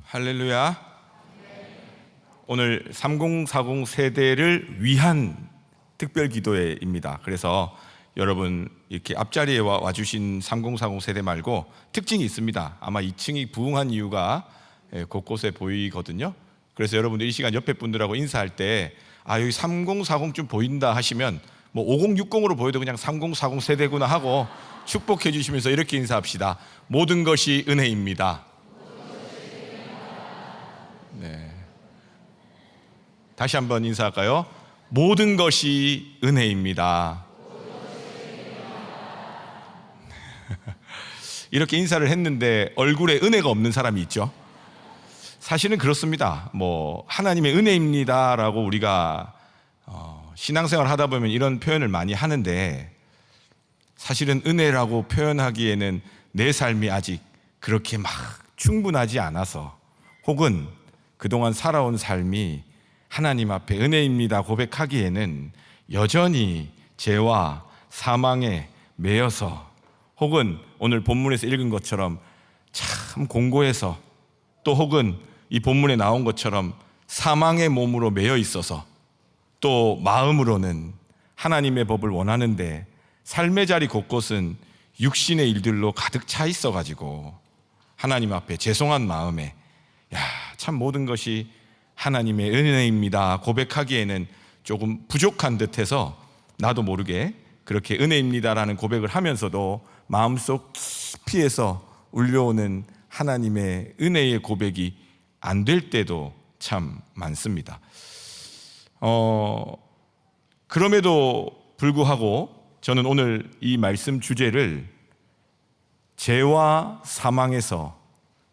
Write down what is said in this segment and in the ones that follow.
할렐루야. 오늘 3040 세대를 위한 특별 기도회입니다. 그래서 여러분 이렇게 앞자리에 와주신 3040 세대 말고 특징이 있습니다. 아마 2층이 부흥한 이유가 곳곳에 보이거든요. 그래서 여러분들 이 시간 옆에 분들하고 인사할 때 여기 3040 좀 보인다 하시면 뭐 5060으로 보여도 그냥 3040 세대구나 하고 축복해 주시면서 이렇게 인사합시다. 모든 것이 은혜입니다. 네. 다시 한번 인사할까요? 모든 것이 은혜입니다. 이렇게 인사를 했는데 얼굴에 은혜가 없는 사람이 있죠. 사실은 그렇습니다. 뭐 하나님의 은혜입니다라고 우리가 신앙생활 하다 보면 이런 표현을 많이 하는데, 사실은 은혜라고 표현하기에는 내 삶이 아직 그렇게 막 충분하지 않아서, 혹은 그동안 살아온 삶이 하나님 앞에 은혜입니다 고백하기에는 여전히 죄와 사망에 매여서, 혹은 오늘 본문에서 읽은 것처럼 참 공고해서, 또 혹은 이 본문에 나온 것처럼 사망의 몸으로 매여 있어서, 또 마음으로는 하나님의 법을 원하는데 삶의 자리 곳곳은 육신의 일들로 가득 차 있어가지고 하나님 앞에 죄송한 마음에 참 모든 것이 하나님의 은혜입니다 고백하기에는 조금 부족한 듯해서 나도 모르게 그렇게 은혜입니다라는 고백을 하면서도 마음속 깊이에서 울려오는 하나님의 은혜의 고백이 안 될 때도 참 많습니다. 그럼에도 불구하고 저는 오늘 이 말씀 주제를 죄와 사망에서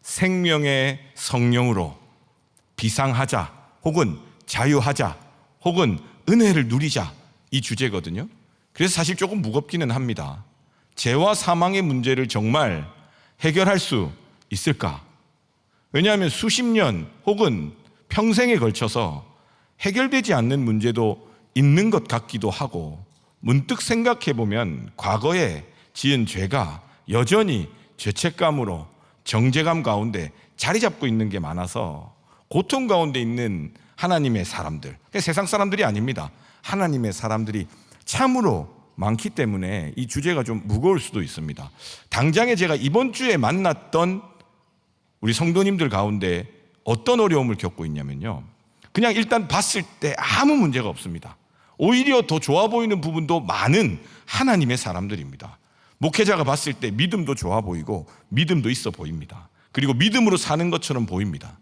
생명의 성령으로 비상하자, 혹은 자유하자, 혹은 은혜를 누리자, 이 주제거든요. 그래서 사실 조금 무겁기는 합니다. 죄와 사망의 문제를 정말 해결할 수 있을까? 왜냐하면 수십 년 혹은 평생에 걸쳐서 해결되지 않는 문제도 있는 것 같기도 하고, 문득 생각해보면 과거에 지은 죄가 여전히 죄책감으로 정죄감 가운데 자리 잡고 있는 게 많아서 고통 가운데 있는 하나님의 사람들, 세상 사람들이 아닙니다. 하나님의 사람들이 참으로 많기 때문에 이 주제가 좀 무거울 수도 있습니다. 당장에 제가 이번 주에 만났던 우리 성도님들 가운데 어떤 어려움을 겪고 있냐면요, 그냥 일단 봤을 때 아무 문제가 없습니다. 오히려 더 좋아 보이는 부분도 많은 하나님의 사람들입니다. 목회자가 봤을 때 믿음도 좋아 보이고 믿음도 있어 보입니다. 그리고 믿음으로 사는 것처럼 보입니다.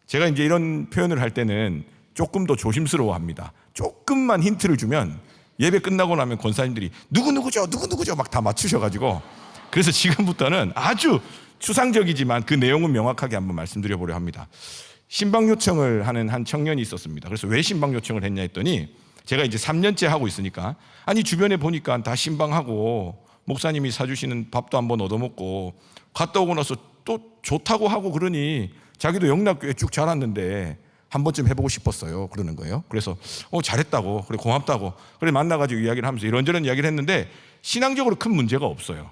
제가 이제 이런 표현을 할 때는 조금 더 조심스러워합니다. 조금만 힌트를 주면 예배 끝나고 나면 권사님들이 누구누구죠 막 다 맞추셔가지고, 그래서 지금부터는 아주 추상적이지만 그 내용은 명확하게 한번 말씀드려보려 합니다. 신방 요청을 하는 한 청년이 있었습니다. 그래서 왜 신방 요청을 했냐 했더니, 제가 이제 3년째 하고 있으니까 주변에 보니까 다 신방하고 목사님이 사주시는 밥도 한번 얻어먹고 갔다 오고 나서 또 좋다고 하고 그러니 자기도 영락교회 쭉 자랐는데 한 번쯤 해보고 싶었어요 그러는 거예요. 그래서 잘했다고, 그래 고맙다고, 그래 만나가지고 이야기를 하면서 이런저런 이야기를 했는데 신앙적으로 큰 문제가 없어요.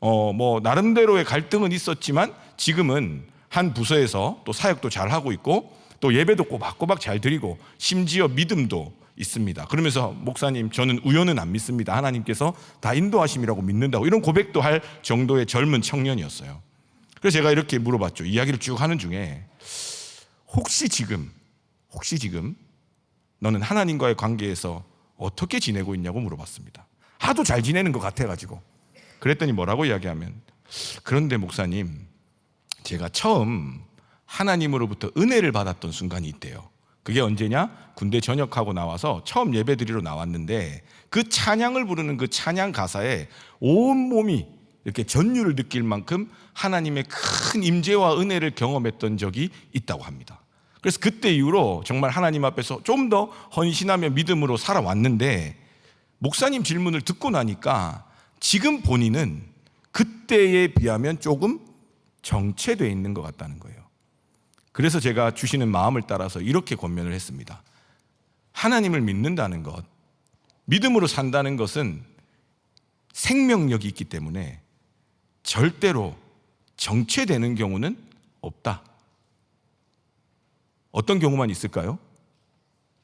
뭐 나름대로의 갈등은 있었지만 지금은 한 부서에서 또 사역도 잘 하고 있고 또 예배도 꼬박꼬박 잘 드리고 심지어 믿음도 있습니다. 그러면서 목사님, 저는 우연은 안 믿습니다. 하나님께서 다 인도하심이라고 믿는다고, 이런 고백도 할 정도의 젊은 청년이었어요. 그래서 제가 이렇게 물어봤죠. 이야기를 쭉 하는 중에 혹시 지금 너는 하나님과의 관계에서 어떻게 지내고 있냐고 물어봤습니다. 하도 잘 지내는 것 같아가지고. 그랬더니 뭐라고 이야기하면, 그런데 목사님, 제가 처음 하나님으로부터 은혜를 받았던 순간이 있대요. 그게 언제냐? 군대 전역하고 나와서 처음 예배드리러 나왔는데 그 찬양을 부르는 그 찬양 가사에 온몸이 이렇게 전율을 느낄 만큼 하나님의 큰 임재와 은혜를 경험했던 적이 있다고 합니다. 그래서 그때 이후로 정말 하나님 앞에서 좀 더 헌신하며 믿음으로 살아왔는데, 목사님 질문을 듣고 나니까 지금 본인은 그때에 비하면 조금 정체되어 있는 것 같다는 거예요. 그래서 제가 주시는 마음을 따라서 이렇게 권면을 했습니다. 하나님을 믿는다는 것, 믿음으로 산다는 것은 생명력이 있기 때문에 절대로 정체되는 경우는 없다. 어떤 경우만 있을까요?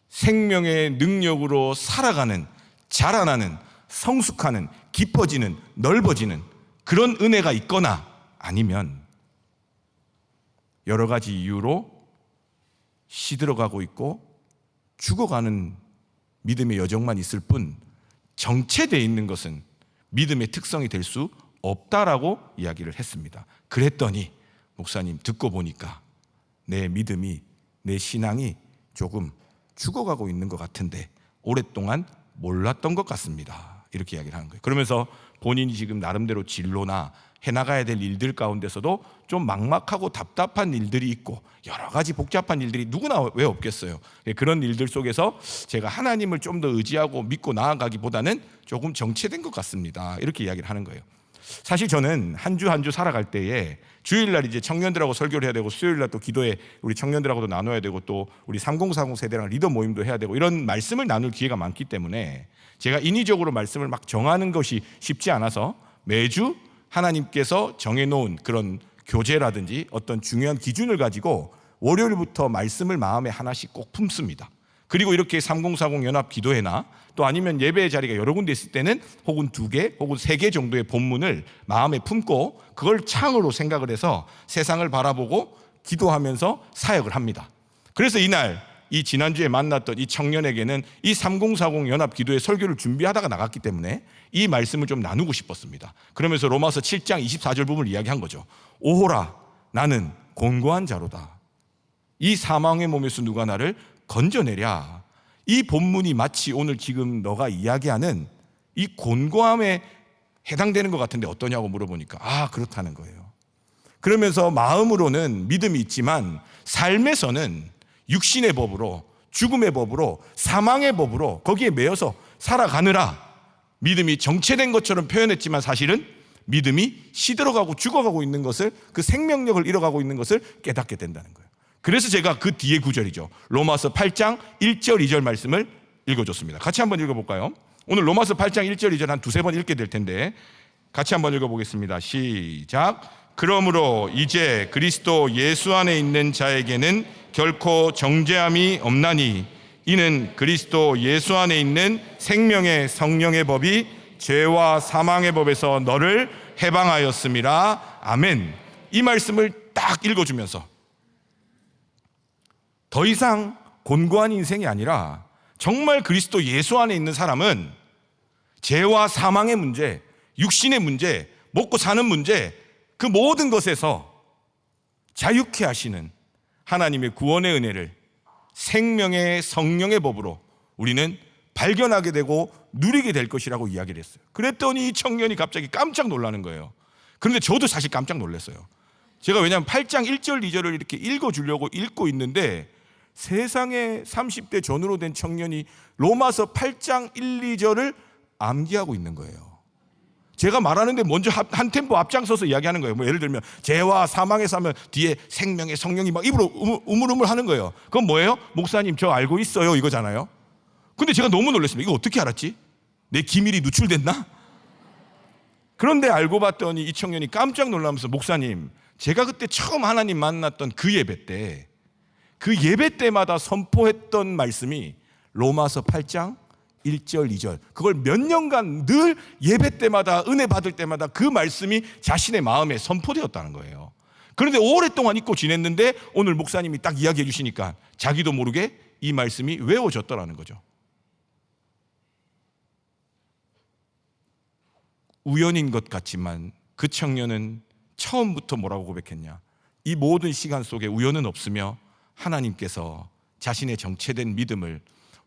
생명의 능력으로 살아가는, 자라나는, 성숙하는, 깊어지는, 넓어지는 그런 은혜가 있거나 아니면 여러 가지 이유로 시들어가고 있고 죽어가는 믿음의 여정만 있을 뿐 정체되어 있는 것은 믿음의 특성이 될 수 없다라고 이야기를 했습니다. 그랬더니 목사님 듣고 보니까 내 믿음이, 내 신앙이 조금 죽어가고 있는 것 같은데 오랫동안 몰랐던 것 같습니다. 이렇게 이야기를 하는 거예요. 그러면서 본인이 지금 나름대로 진로나 해나가야 될 일들 가운데서도 좀 막막하고 답답한 일들이 있고 여러 가지 복잡한 일들이 누구나 왜 없겠어요. 그런 일들 속에서 제가 하나님을 좀 더 의지하고 믿고 나아가기보다는 조금 정체된 것 같습니다. 이렇게 이야기를 하는 거예요. 사실 저는 한 주 한 주 살아갈 때에 주일날 이제 청년들하고 설교를 해야 되고 수요일날 또 기도에 우리 청년들하고도 나눠야 되고 또 우리 3040 세대랑 리더 모임도 해야 되고 이런 말씀을 나눌 기회가 많기 때문에 제가 인위적으로 말씀을 막 정하는 것이 쉽지 않아서 매주 하나님께서 정해놓은 그런 교재라든지 어떤 중요한 기준을 가지고 월요일부터 말씀을 마음에 하나씩 꼭 품습니다. 그리고 이렇게 3040 연합 기도회나 또 아니면 예배의 자리가 여러 군데 있을 때는 혹은 2개 혹은 3개 정도의 본문을 마음에 품고 그걸 창으로 생각을 해서 세상을 바라보고 기도하면서 사역을 합니다. 그래서 이날 이 지난주에 만났던 이 청년에게는 이 3040 연합 기도회 설교를 준비하다가 나갔기 때문에 이 말씀을 좀 나누고 싶었습니다. 그러면서 로마서 7장 24절 부분을 이야기한 거죠. 오호라 나는 곤고한 자로다. 이 사망의 몸에서 누가 나를 건져내랴. 이 본문이 마치 오늘 지금 너가 이야기하는 이 곤고함에 해당되는 것 같은데 어떠냐고 물어보니까 그렇다는 거예요. 그러면서 마음으로는 믿음이 있지만 삶에서는 육신의 법으로, 죽음의 법으로, 사망의 법으로 거기에 매여서 살아가느라 믿음이 정체된 것처럼 표현했지만 사실은 믿음이 시들어가고 죽어가고 있는 것을, 그 생명력을 잃어가고 있는 것을 깨닫게 된다는 거예요. 그래서 제가 그 뒤에 구절이죠, 로마서 8장 1절 2절 말씀을 읽어줬습니다. 같이 한번 읽어볼까요? 오늘 로마서 8장 1절 2절 한 두세 번 읽게 될 텐데 같이 한번 읽어보겠습니다. 시작. 그러므로 이제 그리스도 예수 안에 있는 자에게는 결코 정죄함이 없나니 이는 그리스도 예수 안에 있는 생명의 성령의 법이 죄와 사망의 법에서 너를 해방하였음이라. 아멘. 이 말씀을 딱 읽어주면서 더 이상 곤고한 인생이 아니라 정말 그리스도 예수 안에 있는 사람은 죄와 사망의 문제, 육신의 문제, 먹고 사는 문제, 그 모든 것에서 자유케 하시는 하나님의 구원의 은혜를 생명의 성령의 법으로 우리는 발견하게 되고 누리게 될 것이라고 이야기를 했어요. 그랬더니 이 청년이 갑자기 깜짝 놀라는 거예요. 그런데 저도 사실 깜짝 놀랐어요. 제가 왜냐하면 8장 1절 2절을 이렇게 읽어주려고 읽고 있는데 세상에 30대 전후로 된 청년이 로마서 8장 1, 2절을 암기하고 있는 거예요. 제가 말하는데 먼저 한 템포 앞장서서 이야기하는 거예요. 뭐 예를 들면 죄와 사망에서 하면 뒤에 생명의 성령이 막 입으로 우물우물 하는 거예요. 그건 뭐예요? 목사님 저 알고 있어요 이거잖아요. 근데 제가 너무 놀랐습니다. 이거 어떻게 알았지? 내 기밀이 누출됐나? 그런데 알고 봤더니 이 청년이 깜짝 놀라면서 목사님 제가 그때 처음 하나님 만났던 그 예배 때, 그 예배 때마다 선포했던 말씀이 로마서 8장 1절 2절 그걸 몇 년간 늘 예배 때마다 은혜 받을 때마다 그 말씀이 자신의 마음에 선포되었다는 거예요. 그런데 오랫동안 잊고 지냈는데 오늘 목사님이 딱 이야기해 주시니까 자기도 모르게 이 말씀이 외워졌더라는 거죠. 우연인 것 같지만 그 청년은 처음부터 뭐라고 고백했냐? 이 모든 시간 속에 우연은 없으며 하나님께서 자신의 정체된 믿음을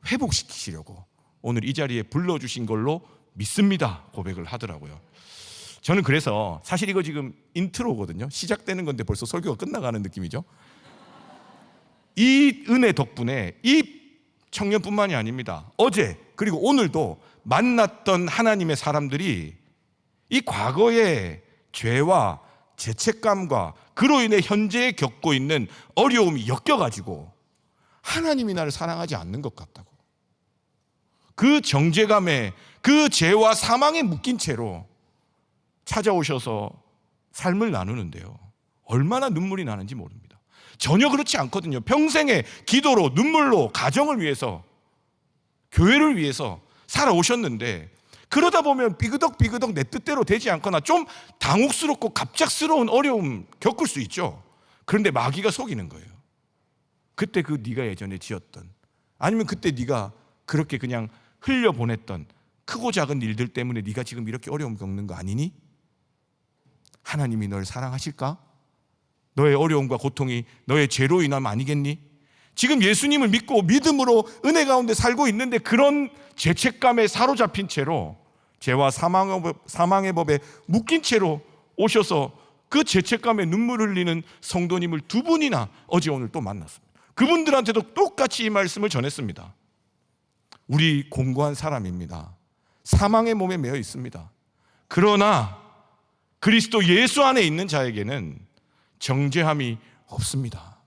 회복시키시려고 오늘 이 자리에 불러주신 걸로 믿습니다 고백을 하더라고요. 저는 그래서 사실 이거 지금 인트로거든요. 시작되는 건데 벌써 설교가 끝나가는 느낌이죠. 이 은혜 덕분에 이 청년뿐만이 아닙니다. 어제 그리고 오늘도 만났던 하나님의 사람들이 이 과거의 죄와 죄책감과 그로 인해 현재 겪고 있는 어려움이 엮여가지고 하나님이 나를 사랑하지 않는 것 같다고, 그 정죄감에 그 죄와 사망에 묶인 채로 찾아오셔서 삶을 나누는데요. 얼마나 눈물이 나는지 모릅니다. 전혀 그렇지 않거든요. 평생의 기도로, 눈물로 가정을 위해서, 교회를 위해서 살아오셨는데, 그러다 보면 삐그덕삐그덕 내 뜻대로 되지 않거나 좀 당혹스럽고 갑작스러운 어려움 겪을 수 있죠. 그런데 마귀가 속이는 거예요. 그때 그 네가 예전에 지었던, 아니면 그때 네가 그렇게 그냥 흘려보냈던 크고 작은 일들 때문에 네가 지금 이렇게 어려움 겪는 거 아니니? 하나님이 널 사랑하실까? 너의 어려움과 고통이 너의 죄로 인함 아니겠니? 지금 예수님을 믿고 믿음으로 은혜 가운데 살고 있는데 그런 죄책감에 사로잡힌 채로, 죄와 사망의 법에 묶인 채로 오셔서 그 죄책감에 눈물 흘리는 성도님을 두 분이나 어제 오늘 또 만났습니다. 그분들한테도 똑같이 이 말씀을 전했습니다. 우리 공고한 사람입니다. 사망의 몸에 매여 있습니다. 그러나 그리스도 예수 안에 있는 자에게는 정죄함이 없습니다.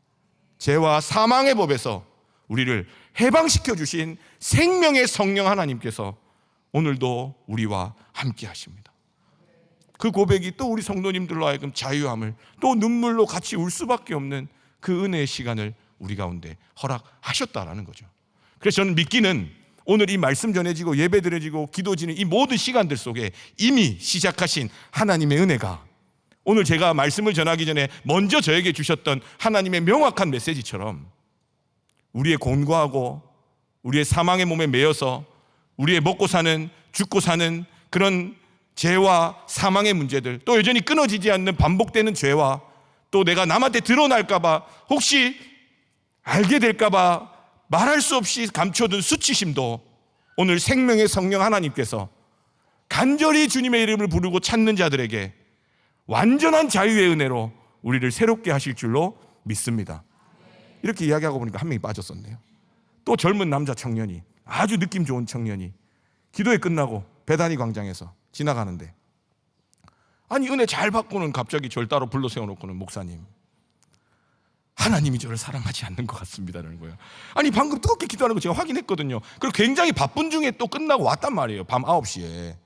죄와 사망의 법에서 우리를 해방시켜 주신 생명의 성령 하나님께서 오늘도 우리와 함께 하십니다. 그 고백이 또 우리 성도님들로 하여금 자유함을, 또 눈물로 같이 울 수밖에 없는 그 은혜의 시간을 우리 가운데 허락하셨다라는 거죠. 그래서 저는 믿기는 오늘 이 말씀 전해지고 예배 드려지고 기도 지는 이 모든 시간들 속에 이미 시작하신 하나님의 은혜가 오늘 제가 말씀을 전하기 전에 먼저 저에게 주셨던 하나님의 명확한 메시지처럼 우리의 곤고하고 우리의 사망의 몸에 매여서 우리의 먹고 사는, 죽고 사는 그런 죄와 사망의 문제들, 또 여전히 끊어지지 않는 반복되는 죄와, 또 내가 남한테 드러날까봐, 혹시 알게 될까봐 말할 수 없이 감춰둔 수치심도 오늘 생명의 성령 하나님께서 간절히 주님의 이름을 부르고 찾는 자들에게 완전한 자유의 은혜로 우리를 새롭게 하실 줄로 믿습니다. 이렇게 이야기하고 보니까 한 명이 빠졌었네요. 또 젊은 남자 청년이, 아주 느낌 좋은 청년이 기도회 끝나고 베다니 광장에서 지나가는데, 아니 은혜 잘 받고는 갑자기 저를 따로 불러 세워놓고는, 목사님, 하나님이 저를 사랑하지 않는 것 같습니다라는 거예요. 아니 방금 뜨겁게 기도하는 거 제가 확인했거든요. 그리고 굉장히 바쁜 중에 또 끝나고 왔단 말이에요. 밤 9시에.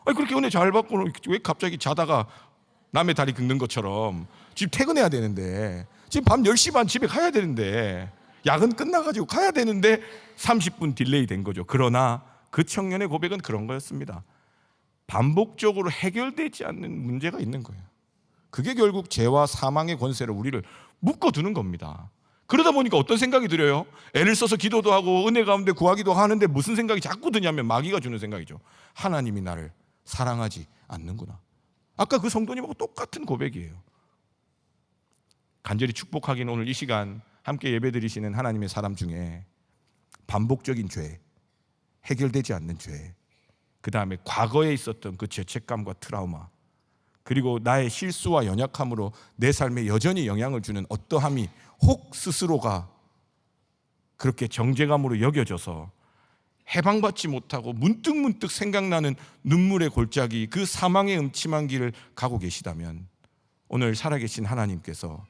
아니 그렇게 은혜 잘 받고는 왜 갑자기 자다가 남의 다리 긁는 것처럼, 지금 퇴근해야 되는데, 지금 밤 10시 반 집에 가야 되는데, 야근 끝나가지고 가야 되는데 30분 딜레이 된 거죠. 그러나 그 청년의 고백은 그런 거였습니다. 반복적으로 해결되지 않는 문제가 있는 거예요. 그게 결국 죄와 사망의 권세로 우리를 묶어두는 겁니다. 그러다 보니까 어떤 생각이 들어요? 애를 써서 기도도 하고 은혜 가운데 구하기도 하는데 무슨 생각이 자꾸 드냐면 마귀가 주는 생각이죠. 하나님이 나를 사랑하지 않는구나. 아까 그 성도님하고 똑같은 고백이에요. 간절히 축복하기는 오늘 이 시간 함께 예배드리시는 하나님의 사람 중에 반복적인 죄, 해결되지 않는 죄, 그 다음에 과거에 있었던 그 죄책감과 트라우마, 그리고 나의 실수와 연약함으로 내 삶에 여전히 영향을 주는 어떠함이 혹 스스로가 그렇게 정죄감으로 여겨져서 해방받지 못하고 문득문득 생각나는 눈물의 골짜기, 그 사망의 음침한 길을 가고 계시다면 오늘 살아계신 하나님께서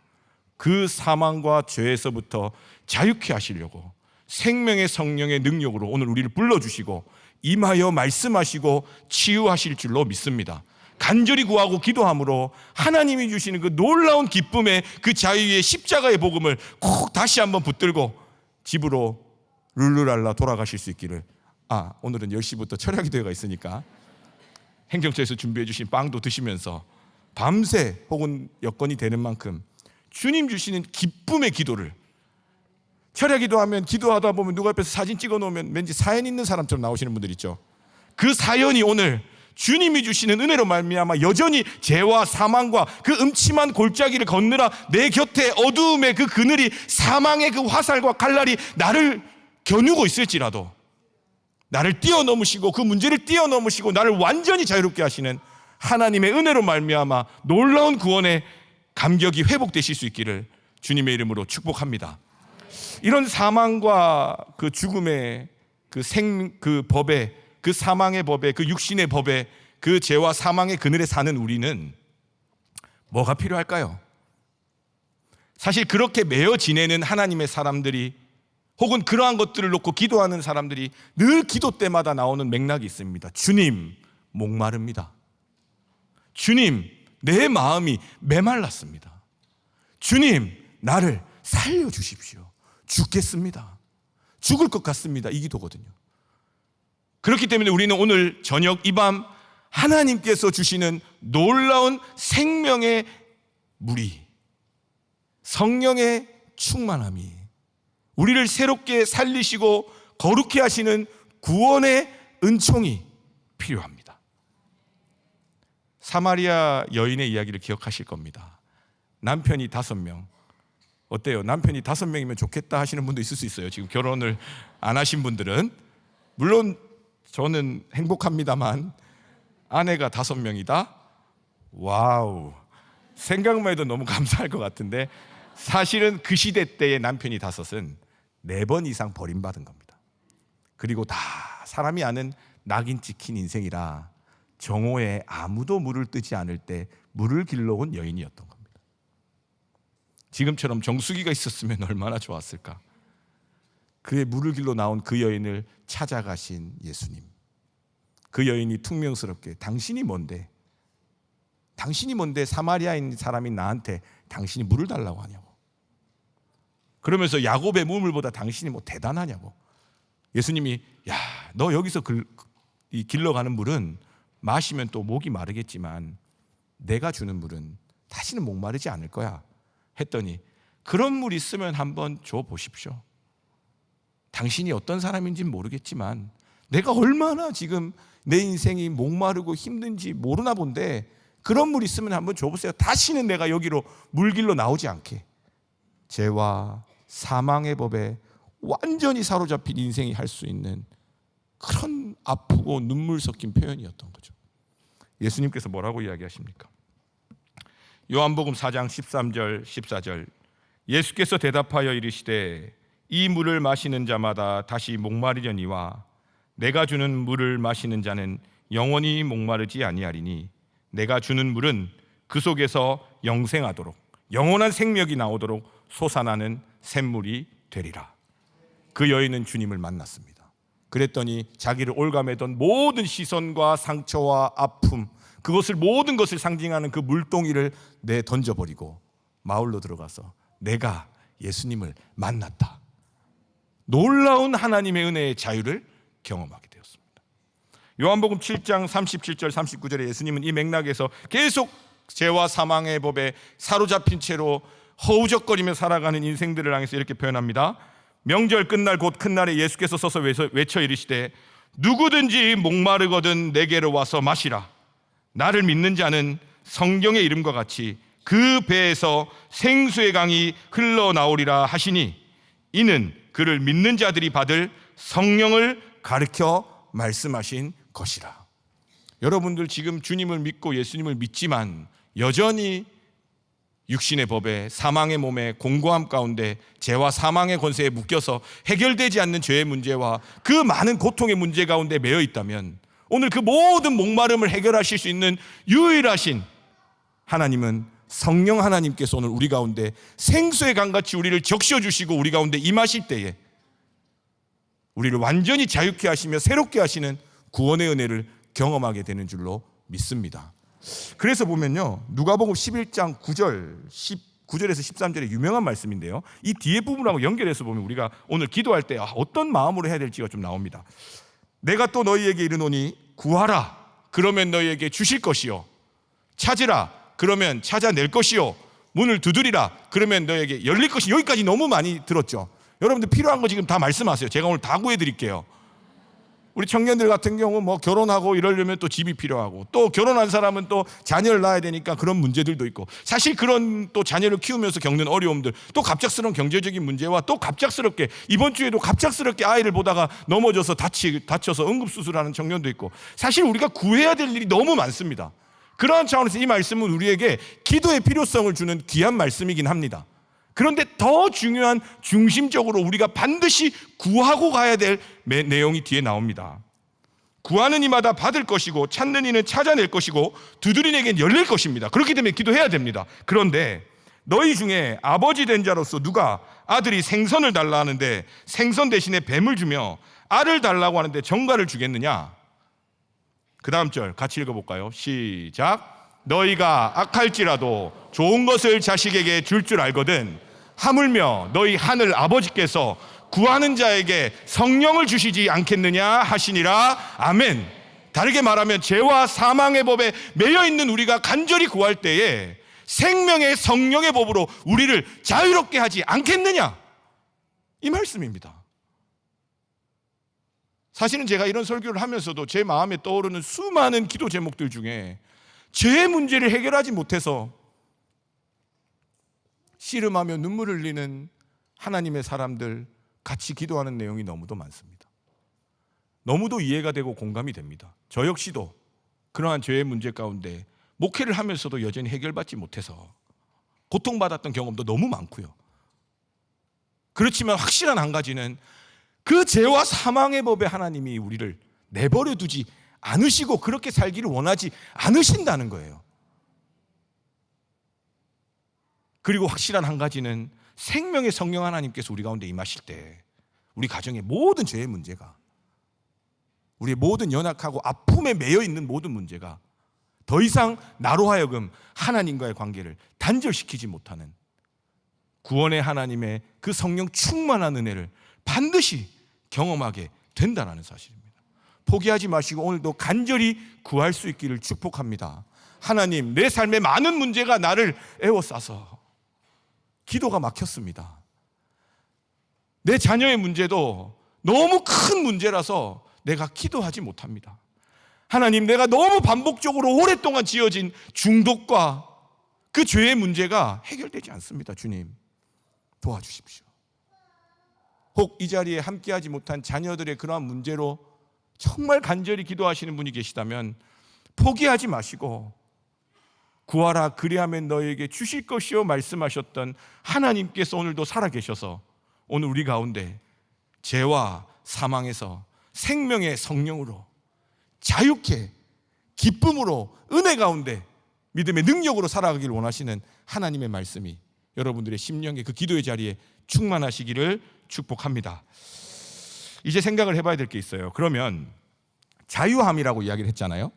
그 사망과 죄에서부터 자유케 하시려고 생명의 성령의 능력으로 오늘 우리를 불러주시고 임하여 말씀하시고 치유하실 줄로 믿습니다. 간절히 구하고 기도함으로 하나님이 주시는 그 놀라운 기쁨의 그 자유의 십자가의 복음을 꼭 다시 한번 붙들고 집으로 룰루랄라 돌아가실 수 있기를. 오늘은 10시부터 철야기 대회가 있으니까 행정처에서 준비해 주신 빵도 드시면서 밤새 혹은 여건이 되는 만큼 주님 주시는 기쁨의 기도를, 철야기도 하면 기도하다 보면 누가 옆에서 사진 찍어 놓으면 왠지 사연 있는 사람처럼 나오시는 분들 있죠. 그 사연이 오늘 주님이 주시는 은혜로 말미암아 여전히 죄와 사망과 그 음침한 골짜기를 걷느라 내 곁에 어두움의 그 그늘이, 사망의 그 화살과 칼날이 나를 겨누고 있을지라도 나를 뛰어넘으시고 그 문제를 뛰어넘으시고 나를 완전히 자유롭게 하시는 하나님의 은혜로 말미암아 놀라운 구원의 감격이 회복되실 수 있기를 주님의 이름으로 축복합니다. 이런 사망과 그 죽음의 그 법에, 그 사망의 법에, 그 육신의 법에, 그 죄와 사망의 그늘에 사는 우리는 뭐가 필요할까요? 사실 그렇게 매여 지내는 하나님의 사람들이, 혹은 그러한 것들을 놓고 기도하는 사람들이 늘 기도 때마다 나오는 맥락이 있습니다. 주님, 목마릅니다. 주님, 내 마음이 메말랐습니다. 주님, 나를 살려주십시오. 죽겠습니다. 죽을 것 같습니다. 이 기도거든요. 그렇기 때문에 우리는 오늘 저녁 이 밤 하나님께서 주시는 놀라운 생명의 물이, 성령의 충만함이 우리를 새롭게 살리시고 거룩해 하시는 구원의 은총이 필요합니다. 사마리아 여인의 이야기를 기억하실 겁니다. 남편이 5명. 어때요? 남편이 5명이면 좋겠다 하시는 분도 있을 수 있어요. 지금 결혼을 안 하신 분들은. 물론 저는 행복합니다만 아내가 5명이다? 와우. 생각만 해도 너무 감사할 것 같은데, 사실은 그 시대 때의 남편이 5은 4번 이상 버림받은 겁니다. 그리고 다 사람이 아는 낙인 찍힌 인생이라 정오에 아무도 물을 뜨지 않을 때 물을 길러온 여인이었던 겁니다. 지금처럼 정수기가 있었으면 얼마나 좋았을까. 그의 물을 길러 나온 그 여인을 찾아가신 예수님. 그 여인이 퉁명스럽게 당신이 뭔데 사마리아인 사람이 나한테 당신이 물을 달라고 하냐고. 그러면서 야곱의 우물보다 당신이 뭐 대단하냐고. 예수님이 야, 너 여기서 길러가는 물은 마시면 또 목이 마르겠지만 내가 주는 물은 다시는 목마르지 않을 거야 했더니, 그런 물 있으면 한번 줘 보십시오. 당신이 어떤 사람인지는 모르겠지만 내가 얼마나 지금 내 인생이 목마르고 힘든지 모르나 본데 그런 물 있으면 한번 줘보세요. 다시는 내가 여기로 물길로 나오지 않게. 죄와 사망의 법에 완전히 사로잡힌 인생이 할 수 있는 그런 아프고 눈물 섞인 표현이었던 거죠. 예수님께서 뭐라고 이야기하십니까? 요한복음 4장 13절 14절, 예수께서 대답하여 이르시되 이 물을 마시는 자마다 다시 목마르려니와 내가 주는 물을 마시는 자는 영원히 목마르지 아니하리니 내가 주는 물은 그 속에서 영생하도록 영원한 생명이 나오도록 솟아나는 샘물이 되리라. 그 여인은 주님을 만났습니다. 그랬더니 자기를 올가매던 모든 시선과 상처와 아픔, 모든 것을 상징하는 그 물동이를 던져버리고 마을로 들어가서 내가 예수님을 만났다. 놀라운 하나님의 은혜의 자유를 경험하게 되었습니다. 요한복음 7장 37절 39절에 예수님은 이 맥락에서 계속 죄와 사망의 법에 사로잡힌 채로 허우적거리며 살아가는 인생들을 향해서 이렇게 표현합니다. 명절 끝날 곧 큰 날에 예수께서 서서 외쳐 이르시되 누구든지 목마르거든 내게로 와서 마시라. 나를 믿는 자는 성경의 이름과 같이 그 배에서 생수의 강이 흘러나오리라 하시니 이는 그를 믿는 자들이 받을 성령을 가르쳐 말씀하신 것이라. 여러분들 지금 주님을 믿고 예수님을 믿지만 여전히 육신의 법에 사망의 몸에 공고함 가운데 죄와 사망의 권세에 묶여서 해결되지 않는 죄의 문제와 그 많은 고통의 문제 가운데 매여 있다면 오늘 그 모든 목마름을 해결하실 수 있는 유일하신 하나님은 성령 하나님께서 오늘 우리 가운데 생수의 강같이 우리를 적셔주시고 우리 가운데 임하실 때에 우리를 완전히 자유케 하시며 새롭게 하시는 구원의 은혜를 경험하게 되는 줄로 믿습니다. 그래서 보면요, 누가복음 11장 9절에서 13절의 유명한 말씀인데요, 이 뒤에 부분하고 연결해서 보면 우리가 오늘 기도할 때 어떤 마음으로 해야 될지가 좀 나옵니다. 내가 또 너희에게 이르노니 구하라 그러면 너희에게 주실 것이요, 찾으라 그러면 찾아낼 것이요, 문을 두드리라 그러면 너희에게 열릴 것이. 여기까지 너무 많이 들었죠. 여러분들 필요한 거 지금 다 말씀하세요. 제가 오늘 다 구해드릴게요. 우리 청년들 같은 경우 뭐 결혼하고 이러려면 또 집이 필요하고, 또 결혼한 사람은 또 자녀를 낳아야 되니까 그런 문제들도 있고, 사실 그런 또 자녀를 키우면서 겪는 어려움들, 또 갑작스러운 경제적인 문제와 또 갑작스럽게 이번 주에도 갑작스럽게 아이를 보다가 넘어져서 다쳐서 응급수술하는 청년도 있고, 사실 우리가 구해야 될 일이 너무 많습니다. 그러한 차원에서 이 말씀은 우리에게 기도의 필요성을 주는 귀한 말씀이긴 합니다. 그런데 더 중요한 중심적으로 우리가 반드시 구하고 가야 될 내용이 뒤에 나옵니다. 구하는 이마다 받을 것이고 찾는 이는 찾아낼 것이고 두드리는 이에겐 열릴 것입니다. 그렇기 때문에 기도해야 됩니다. 그런데 너희 중에 아버지 된 자로서 누가 아들이 생선을 달라 하는데 생선 대신에 뱀을 주며 알을 달라고 하는데 정갈을 주겠느냐? 그 다음 절 같이 읽어볼까요? 시작. 너희가 악할지라도 좋은 것을 자식에게 줄 줄 알거든 하물며 너희 하늘 아버지께서 구하는 자에게 성령을 주시지 않겠느냐 하시니라. 아멘. 다르게 말하면 죄와 사망의 법에 매여 있는 우리가 간절히 구할 때에 생명의 성령의 법으로 우리를 자유롭게 하지 않겠느냐, 이 말씀입니다. 사실은 제가 이런 설교를 하면서도 제 마음에 떠오르는 수많은 기도 제목들 중에 죄의 문제를 해결하지 못해서 씨름하며 눈물을 흘리는 하나님의 사람들 같이 기도하는 내용이 너무도 많습니다. 너무도 이해가 되고 공감이 됩니다. 저 역시도 그러한 죄의 문제 가운데 목회를 하면서도 여전히 해결받지 못해서 고통받았던 경험도 너무 많고요. 그렇지만 확실한 한 가지는 그 죄와 사망의 법에 하나님이 우리를 내버려 두지 않으시고 그렇게 살기를 원하지 않으신다는 거예요. 그리고 확실한 한 가지는 생명의 성령 하나님께서 우리 가운데 임하실 때 우리 가정의 모든 죄의 문제가, 우리의 모든 연약하고 아픔에 매여 있는 모든 문제가 더 이상 나로 하여금 하나님과의 관계를 단절시키지 못하는 구원의 하나님의 그 성령 충만한 은혜를 반드시 경험하게 된다는 사실입니다. 포기하지 마시고 오늘도 간절히 구할 수 있기를 축복합니다. 하나님, 내 삶의 많은 문제가 나를 에워싸서 기도가 막혔습니다. 내 자녀의 문제도 너무 큰 문제라서 내가 기도하지 못합니다. 하나님, 내가 너무 반복적으로 오랫동안 지어진 중독과 그 죄의 문제가 해결되지 않습니다. 주님, 도와주십시오. 혹 이 자리에 함께하지 못한 자녀들의 그러한 문제로 정말 간절히 기도하시는 분이 계시다면 포기하지 마시고 구하라 그리하면 너에게 주실 것이요 말씀하셨던 하나님께서 오늘도 살아계셔서 오늘 우리 가운데 죄와 사망에서 생명의 성령으로 자유케 기쁨으로 은혜 가운데 믿음의 능력으로 살아가기를 원하시는 하나님의 말씀이 여러분들의 심령의 그 기도의 자리에 충만하시기를 축복합니다. 이제 생각을 해봐야 될 게 있어요. 그러면 자유함이라고 이야기를 했잖아요.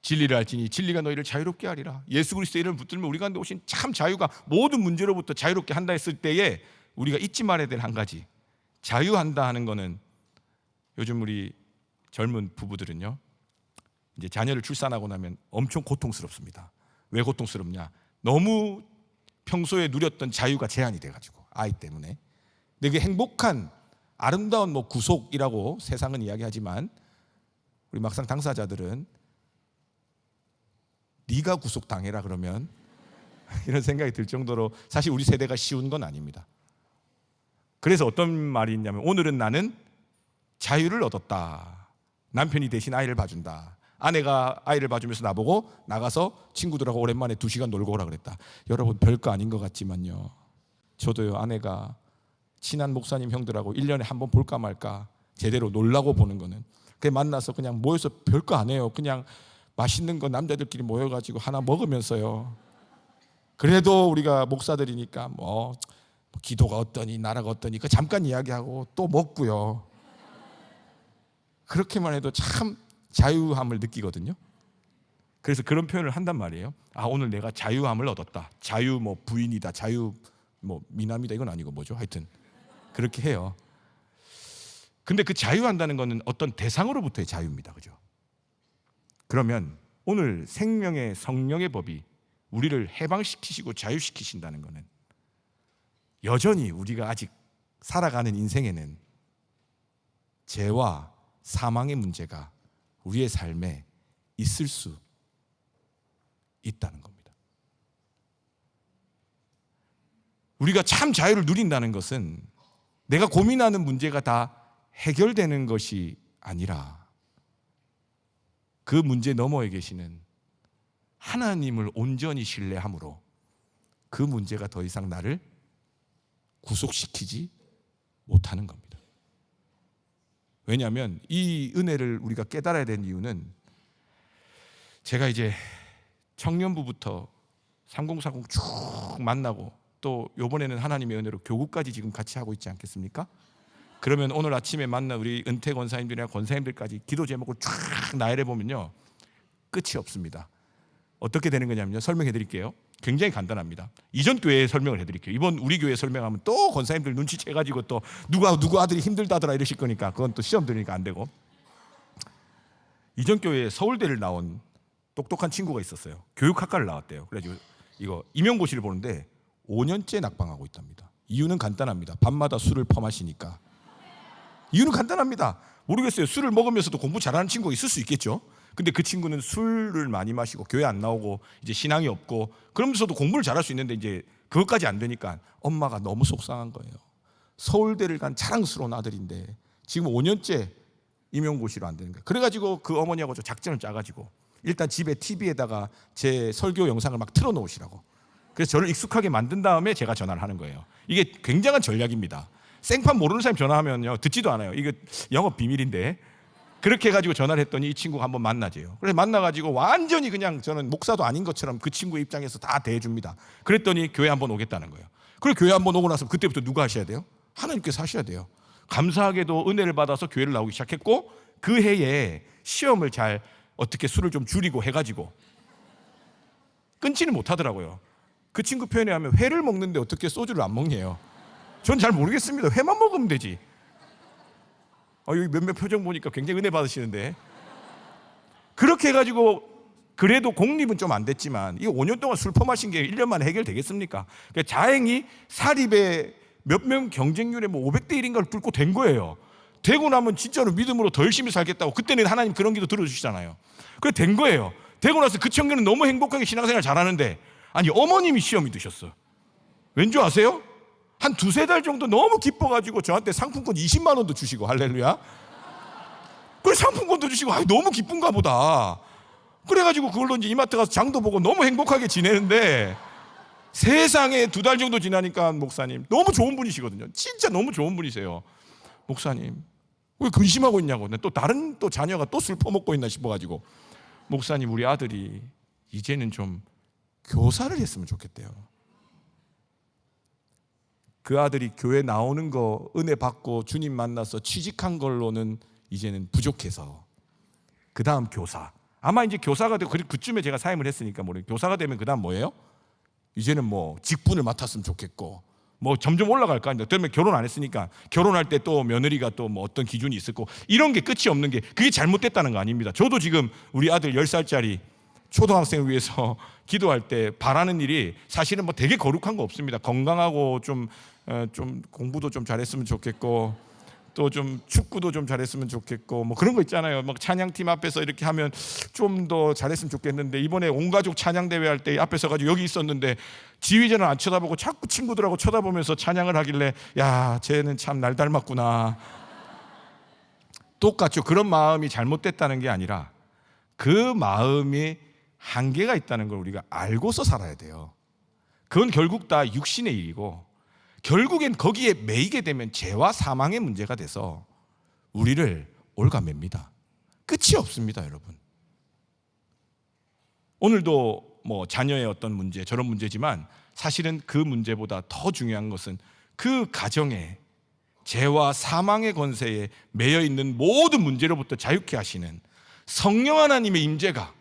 진리를 알지니 진리가 너희를 자유롭게 하리라. 예수 그리스도의 이름을 붙들면 우리 가운데 오신 참 자유가 모든 문제로부터 자유롭게 한다 했을 때에 우리가 잊지 말아야 될 한 가지, 자유한다 하는 거는 요즘 우리 젊은 부부들은요, 이제 자녀를 출산하고 나면 엄청 고통스럽습니다. 왜 고통스럽냐? 너무 평소에 누렸던 자유가 제한이 돼가지고 아이 때문에. 근데 그 행복한 아름다운 구속이라고 세상은 이야기하지만 우리 막상 당사자들은 네가 구속당해라 그러면 이런 생각이 들 정도로 사실 우리 세대가 쉬운 건 아닙니다. 그래서 어떤 말이 있냐면 오늘은 나는 자유를 얻었다. 남편이 대신 아이를 봐준다. 아내가 아이를 봐주면서 나보고 나가서 친구들하고 오랜만에 2시간 놀고 오라 그랬다. 여러분, 별거 아닌 것 같지만요, 저도요, 아내가 친한 목사님 형들하고 1년에 한 번 볼까 말까 제대로 놀라고 보는 거는, 그냥 만나서 그냥 모여서 별거 안 해요. 그냥 맛있는 거 남자들끼리 모여가지고 하나 먹으면서요. 그래도 우리가 목사들이니까 기도가 어떠니 나라가 어떠니 그 잠깐 이야기하고 또 먹고요. 그렇게만 해도 참 자유함을 느끼거든요. 그래서 그런 표현을 한단 말이에요. 아, 오늘 내가 자유함을 얻었다. 자유 부인이다, 자유 미남이다, 이건 아니고 뭐죠? 하여튼 그렇게 해요. 근데 그 자유한다는 거는 어떤 대상으로부터의 자유입니다. 그죠? 그러면 오늘 생명의 성령의 법이 우리를 해방시키시고 자유시키신다는 것은 여전히 우리가 아직 살아가는 인생에는 죄와 사망의 문제가 우리의 삶에 있을 수 있다는 겁니다. 우리가 참 자유를 누린다는 것은 내가 고민하는 문제가 다 해결되는 것이 아니라 그 문제 너머에 계시는 하나님을 온전히 신뢰함으로 그 문제가 더 이상 나를 구속시키지 못하는 겁니다. 왜냐하면 이 은혜를 우리가 깨달아야 되는 이유는 제가 이제 청년부부터 3040 쭉 만나고 또 이번에는 하나님의 은혜로 교구까지 지금 같이 하고 있지 않겠습니까? 그러면 오늘 아침에 만난 우리 은퇴 권사님들이나 권사님들까지 기도 제목을 쫙 나열해 보면요, 끝이 없습니다. 어떻게 되는 거냐면요. 설명해 드릴게요. 굉장히 간단합니다. 이전 교회에 설명을 해 드릴게요. 이번 우리 교회 설명하면 또 권사님들 눈치채가지고 또 누구 아들이 힘들다더라 이러실 거니까 그건 또 시험 들으니까 안 되고. 이전 교회에 서울대를 나온 똑똑한 친구가 있었어요. 교육학과를 나왔대요. 그래가지고 이거 임용고시를 보는데 5년째 낙방하고 있답니다. 이유는 간단합니다. 밤마다 술을 퍼마시니까. 이유는 간단합니다. 모르겠어요. 술을 먹으면서도 공부 잘하는 친구가 있을 수 있겠죠. 근데 그 친구는 술을 많이 마시고 교회 안 나오고 이제 신앙이 없고 그러면서도 공부를 잘할 수 있는데 이제 그것까지 안 되니까 엄마가 너무 속상한 거예요. 서울대를 간 자랑스러운 아들인데 지금 5년째 임용고시로 안 되는 거예요. 그래가지고 그 어머니하고 저 작전을 짜가지고 일단 집에 TV에다가 제 설교 영상을 막 틀어놓으시라고. 그래서 저를 익숙하게 만든 다음에 제가 전화를 하는 거예요. 이게 굉장한 전략입니다. 생판 모르는 사람이 전화하면요 듣지도 않아요. 이거 영업 비밀인데. 그렇게 해가지고 전화를 했더니 이 친구가 한번 만나재요. 그래서 만나가지고 완전히 그냥 저는 목사도 아닌 것처럼 그 친구 입장에서 다 대해줍니다. 그랬더니 교회 한번 오겠다는 거예요. 그리고 교회 한번 오고 나서 그때부터 누가 하셔야 돼요? 하나님께서 하셔야 돼요. 감사하게도 은혜를 받아서 교회를 나오기 시작했고 그 해에 시험을 잘 어떻게 술을 좀 줄이고 해가지고 끊지는 못하더라고요. 그 친구 표현에 하면 회를 먹는데 어떻게 소주를 안 먹냐요. 전 잘 모르겠습니다. 회만 먹으면 되지. 여기 몇몇 표정 보니까 굉장히 은혜 받으시는데 그렇게 해가지고 그래도 공립은 좀 안 됐지만 이 5년 동안 술 퍼마신 게 1년 만에 해결되겠습니까? 그러니까 다행히 사립의 몇 명 경쟁률에 뭐 500대 1인가를 뚫고 된 거예요. 되고 나면 진짜로 믿음으로 더 열심히 살겠다고 그때는 하나님 그런 기도 들어주시잖아요. 그래 된 거예요. 되고 나서 그 청년은 너무 행복하게 신앙생활 잘하는데 아니 어머님이 시험이 드셨어. 왠지 아세요? 한 두세 달 정도 너무 기뻐가지고 저한테 상품권 20만 원도 주시고 할렐루야. 그래 상품권도 주시고 너무 기쁜가 보다. 그래가지고 그걸로 이제 이마트 가서 장도 보고 너무 행복하게 지내는데 세상에 두 달 정도 지나니까 목사님 너무 좋은 분이시거든요. 진짜 너무 좋은 분이세요. 목사님 왜 근심하고 있냐고. 또 다른 또 자녀가 또 술 퍼먹고 있나 싶어가지고 목사님 우리 아들이 이제는 좀 교사를 했으면 좋겠대요. 그 아들이 교회 나오는 거 은혜 받고 주님 만나서 취직한 걸로는 이제는 부족해서 그 다음 교사. 아마 이제 교사가 되고 그쯤에 제가 사임을 했으니까 교사가 되면 그 다음 뭐예요? 이제는 뭐 직분을 맡았으면 좋겠고 뭐 점점 올라갈 거 아닙니까? 그러면 결혼 안 했으니까 결혼할 때 또 며느리가 또 뭐 어떤 기준이 있을 거고 이런 게 끝이 없는 게 그게 잘못됐다는 거 아닙니다. 저도 지금 우리 아들 10살짜리 초등학생을 위해서 기도할 때 바라는 일이 사실은 뭐 되게 거룩한 거 없습니다. 건강하고 좀 공부도 좀 잘했으면 좋겠고 또 좀 축구도 좀 잘했으면 좋겠고 뭐 그런 거 있잖아요. 막 찬양팀 앞에서 이렇게 하면 좀 더 잘했으면 좋겠는데 이번에 온 가족 찬양 대회 할 때 앞에 서가지고 여기 있었는데 지휘자는 안 쳐다보고 자꾸 친구들하고 쳐다보면서 찬양을 하길래 야 쟤는 참 날 닮았구나. 똑같죠. 그런 마음이 잘못됐다는 게 아니라 그 마음이 한계가 있다는 걸 우리가 알고서 살아야 돼요. 그건 결국 다 육신의 일이고 결국엔 거기에 매이게 되면 죄와 사망의 문제가 돼서 우리를 올가맵니다. 끝이 없습니다, 여러분. 오늘도 뭐 자녀의 어떤 문제, 저런 문제지만 사실은 그 문제보다 더 중요한 것은 그 가정에 죄와 사망의 권세에 매여 있는 모든 문제로부터 자유케 하시는 성령 하나님의 임재가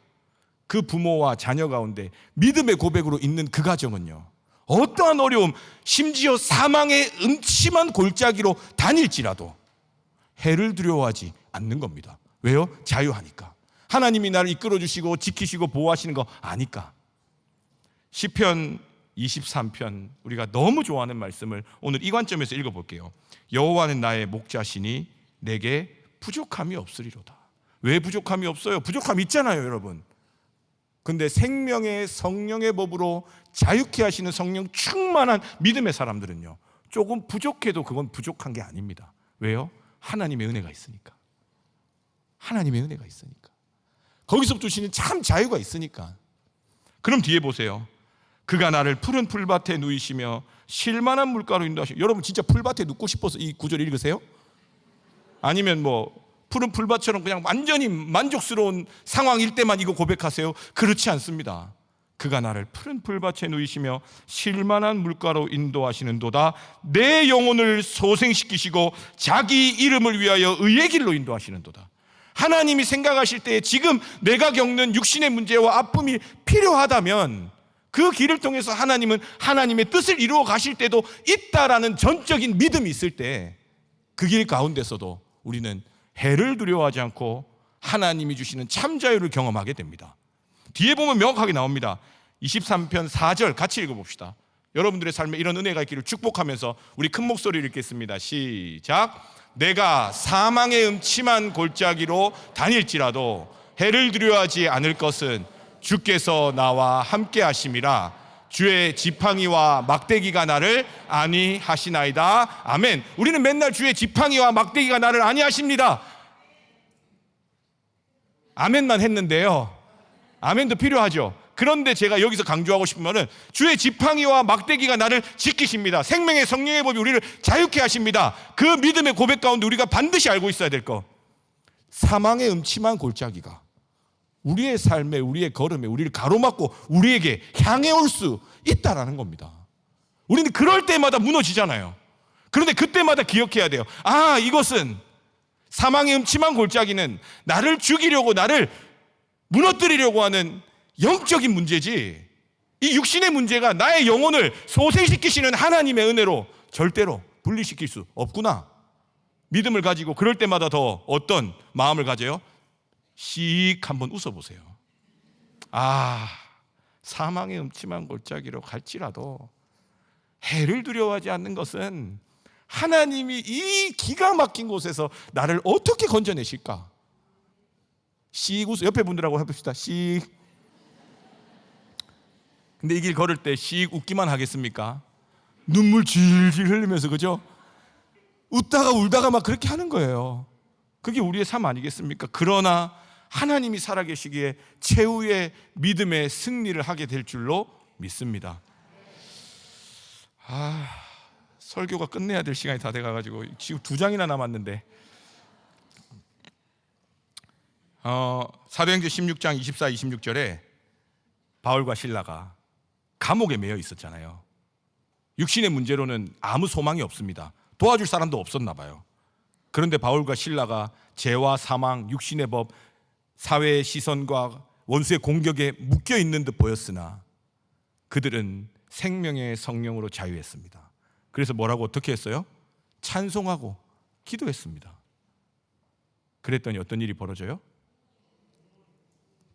그 부모와 자녀 가운데 믿음의 고백으로 있는 그 가정은요, 어떠한 어려움, 심지어 사망의 음침한 골짜기로 다닐지라도 해를 두려워하지 않는 겁니다. 왜요? 자유하니까. 하나님이 나를 이끌어 주시고 지키시고 보호하시는 거 아니까. 시편 23편 우리가 너무 좋아하는 말씀을 오늘 이 관점에서 읽어볼게요. 여호와는 나의 목자시니 내게 부족함이 없으리로다. 왜 부족함이 없어요? 부족함이 있잖아요, 여러분. 근데 생명의 성령의 법으로 자유케 하시는 성령 충만한 믿음의 사람들은요, 조금 부족해도 그건 부족한 게 아닙니다. 왜요? 하나님의 은혜가 있으니까. 하나님의 은혜가 있으니까. 거기서부터 주시는 참 자유가 있으니까. 그럼 뒤에 보세요. 그가 나를 푸른 풀밭에 누이시며 쉴만한 물가로 인도하시고. 여러분 진짜 풀밭에 눕고 싶어서 이 구절 읽으세요? 아니면 뭐 푸른 풀밭처럼 그냥 완전히 만족스러운 상황일 때만 이거 고백하세요? 그렇지 않습니다. 그가 나를 푸른 풀밭에 누이시며 쉴만한 물가로 인도하시는도다. 내 영혼을 소생시키시고 자기 이름을 위하여 의의 길로 인도하시는도다. 하나님이 생각하실 때 지금 내가 겪는 육신의 문제와 아픔이 필요하다면 그 길을 통해서 하나님은 하나님의 뜻을 이루어 가실 때도 있다라는 전적인 믿음이 있을 때 그 길 가운데서도 우리는 해를 두려워하지 않고 하나님이 주시는 참 자유를 경험하게 됩니다. 뒤에 보면 명확하게 나옵니다. 23편 4절 같이 읽어봅시다. 여러분들의 삶에 이런 은혜가 있기를 축복하면서 우리 큰 목소리를 읽겠습니다. 시작. 내가 사망의 음침한 골짜기로 다닐지라도 해를 두려워하지 않을 것은 주께서 나와 함께 하심이라. 주의 지팡이와 막대기가 나를 안위하시나이다. 아멘. 우리는 맨날 주의 지팡이와 막대기가 나를 안위하십니다. 아멘만 했는데요, 아멘도 필요하죠. 그런데 제가 여기서 강조하고 싶은 말은 주의 지팡이와 막대기가 나를 지키십니다. 생명의 성령의 법이 우리를 자유케 하십니다. 그 믿음의 고백 가운데 우리가 반드시 알고 있어야 될 것, 사망의 음침한 골짜기가 우리의 삶에, 우리의 걸음에 우리를 가로막고 우리에게 향해 올 수 있다라는 겁니다. 우리는 그럴 때마다 무너지잖아요. 그런데 그때마다 기억해야 돼요. 아, 이것은 사망의 음침한 골짜기는 나를 죽이려고, 나를 무너뜨리려고 하는 영적인 문제지, 이 육신의 문제가 나의 영혼을 소생시키시는 하나님의 은혜로 절대로 분리시킬 수 없구나. 믿음을 가지고 그럴 때마다 더 어떤 마음을 가져요? 씩 한번 웃어보세요. 아, 사망의 음침한 골짜기로 갈지라도 해를 두려워하지 않는 것은 하나님이 이 기가 막힌 곳에서 나를 어떻게 건져내실까? 씩 웃어. 옆에 분들하고 해봅시다. 씩. 근데 이 길 걸을 때 씩 웃기만 하겠습니까? 눈물 질질 흘리면서, 그죠? 웃다가 울다가 막 그렇게 하는 거예요. 그게 우리의 삶 아니겠습니까? 그러나 하나님이 살아계시기에 최후의 믿음의 승리를 하게 될 줄로 믿습니다. 설교가 끝내야 될 시간이 다 돼가지고 지금 2장이나 남았는데, 사도행전 16장 24, 26절에 바울과 실라가 감옥에 매여 있었잖아요. 육신의 문제로는 아무 소망이 없습니다. 도와줄 사람도 없었나 봐요. 그런데 바울과 실라가 죄와 사망, 육신의 법, 사회의 시선과 원수의 공격에 묶여 있는 듯 보였으나 그들은 생명의 성령으로 자유했습니다. 그래서 뭐라고 어떻게 했어요? 찬송하고 기도했습니다. 그랬더니 어떤 일이 벌어져요?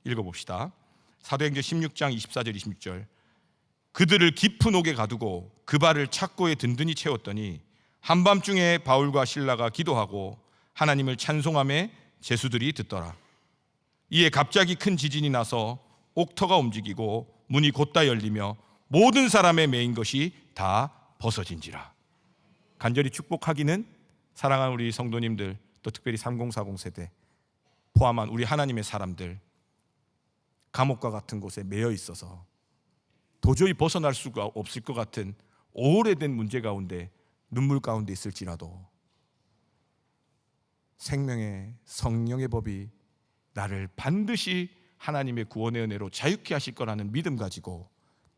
읽어봅시다. 사도행전 16장 24절 26절. 그들을 깊은 옥에 가두고 그 발을 착고에 든든히 채웠더니 한밤중에 바울과 실라가 기도하고 하나님을 찬송하며 제수들이 듣더라. 이에 갑자기 큰 지진이 나서 옥터가 움직이고 문이 곧다 열리며 모든 사람의 매인 것이 다 벗어진지라. 간절히 축복하기는 사랑하는 우리 성도님들, 또 특별히 3040 세대 포함한 우리 하나님의 사람들, 감옥과 같은 곳에 매여 있어서 도저히 벗어날 수가 없을 것 같은 오래된 문제 가운데, 눈물 가운데 있을지라도 생명의 성령의 법이 나를 반드시 하나님의 구원의 은혜로 자유케 하실 거라는 믿음 가지고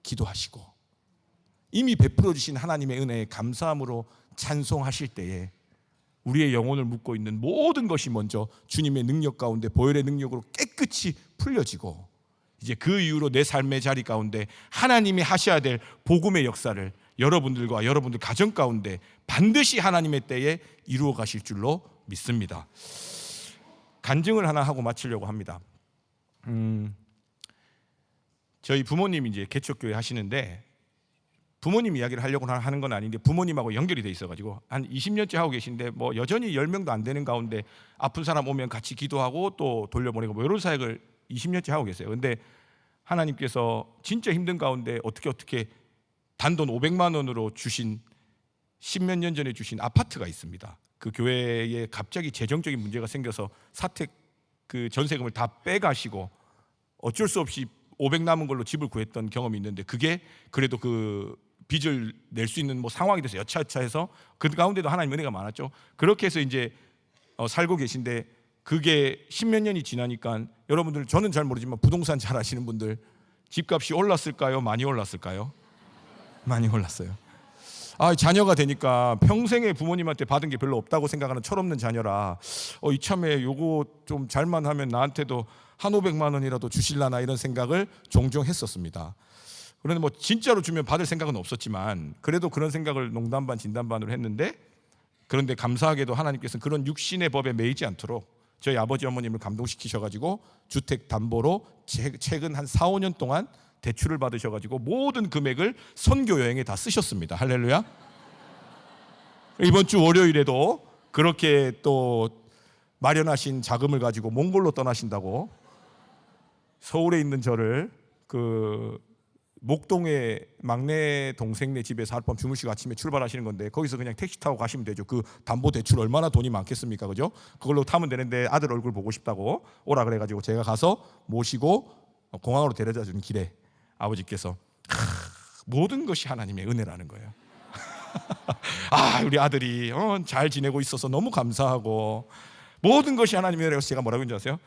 기도하시고 이미 베풀어 주신 하나님의 은혜에 감사함으로 찬송하실 때에 우리의 영혼을 묶고 있는 모든 것이 먼저 주님의 능력 가운데, 보혈의 능력으로 깨끗이 풀려지고, 이제 그 이후로 내 삶의 자리 가운데 하나님이 하셔야 될 복음의 역사를 여러분들과 여러분들 가정 가운데 반드시 하나님의 때에 이루어 가실 줄로 믿습니다. 간증을 하나 하고 마치려고 합니다. 저희 부모님이 이제 개척교회 하시는데, 부모님 이야기를 하려고 하는 건 아닌데 부모님하고 연결이 돼 있어가지고 한 20년째 하고 계신데, 뭐 여전히 10명도 안 되는 가운데 아픈 사람 오면 같이 기도하고 또 돌려보내고 뭐 이런 사역을 20년째 하고 계세요. 근데 하나님께서 진짜 힘든 가운데 어떻게 단돈 500만 원으로 주신, 10몇 년 전에 주신 아파트가 있습니다. 그 교회에 갑자기 재정적인 문제가 생겨서 사택 그 전세금을 다 빼가시고 어쩔 수 없이 500 남은 걸로 집을 구했던 경험이 있는데, 그게 그래도 그 빚을 낼 수 있는 뭐 상황이 돼서 여차여차해서 그 가운데도 하나님 은혜가 많았죠. 그렇게 해서 이제 살고 계신데, 그게 10몇 년이 지나니까 여러분들, 저는 잘 모르지만 부동산 잘 아시는 분들, 집값이 올랐을까요? 많이 올랐을까요? 많이 올랐어요. 자녀가 되니까 평생에 부모님한테 받은 게 별로 없다고 생각하는 철없는 자녀라 이참에 요거 좀 잘만 하면 나한테도 한 500만 원이라도 주실라나 이런 생각을 종종 했었습니다. 그런데 뭐 진짜로 주면 받을 생각은 없었지만 그래도 그런 생각을 농담 반 진담 반으로 했는데, 그런데 감사하게도 하나님께서는 그런 육신의 법에 매이지 않도록 저희 아버지 어머님을 감동시키셔가지고 주택담보로 최근 한 4, 5년 동안 대출을 받으셔가지고 모든 금액을 선교 여행에 다 쓰셨습니다. 할렐루야. 이번 주 월요일에도 그렇게 또 마련하신 자금을 가지고 몽골로 떠나신다고 서울에 있는 저를 목동의 막내 동생네 집에서 하룻밤 주무시고 아침에 출발하시는 건데 거기서 그냥 택시 타고 가시면 되죠. 그 담보 대출 얼마나 돈이 많겠습니까, 그죠? 그걸로 타면 되는데 아들 얼굴 보고 싶다고 오라 그래가지고 제가 가서 모시고 공항으로 데려다 주는 길에 아버지께서 모든 것이 하나님의 은혜라는 거예요. 우리 아들이 잘 지내고 있어서 너무 감사하고 모든 것이 하나님의 은혜라고. 제가 뭐라고 했는지 아세요?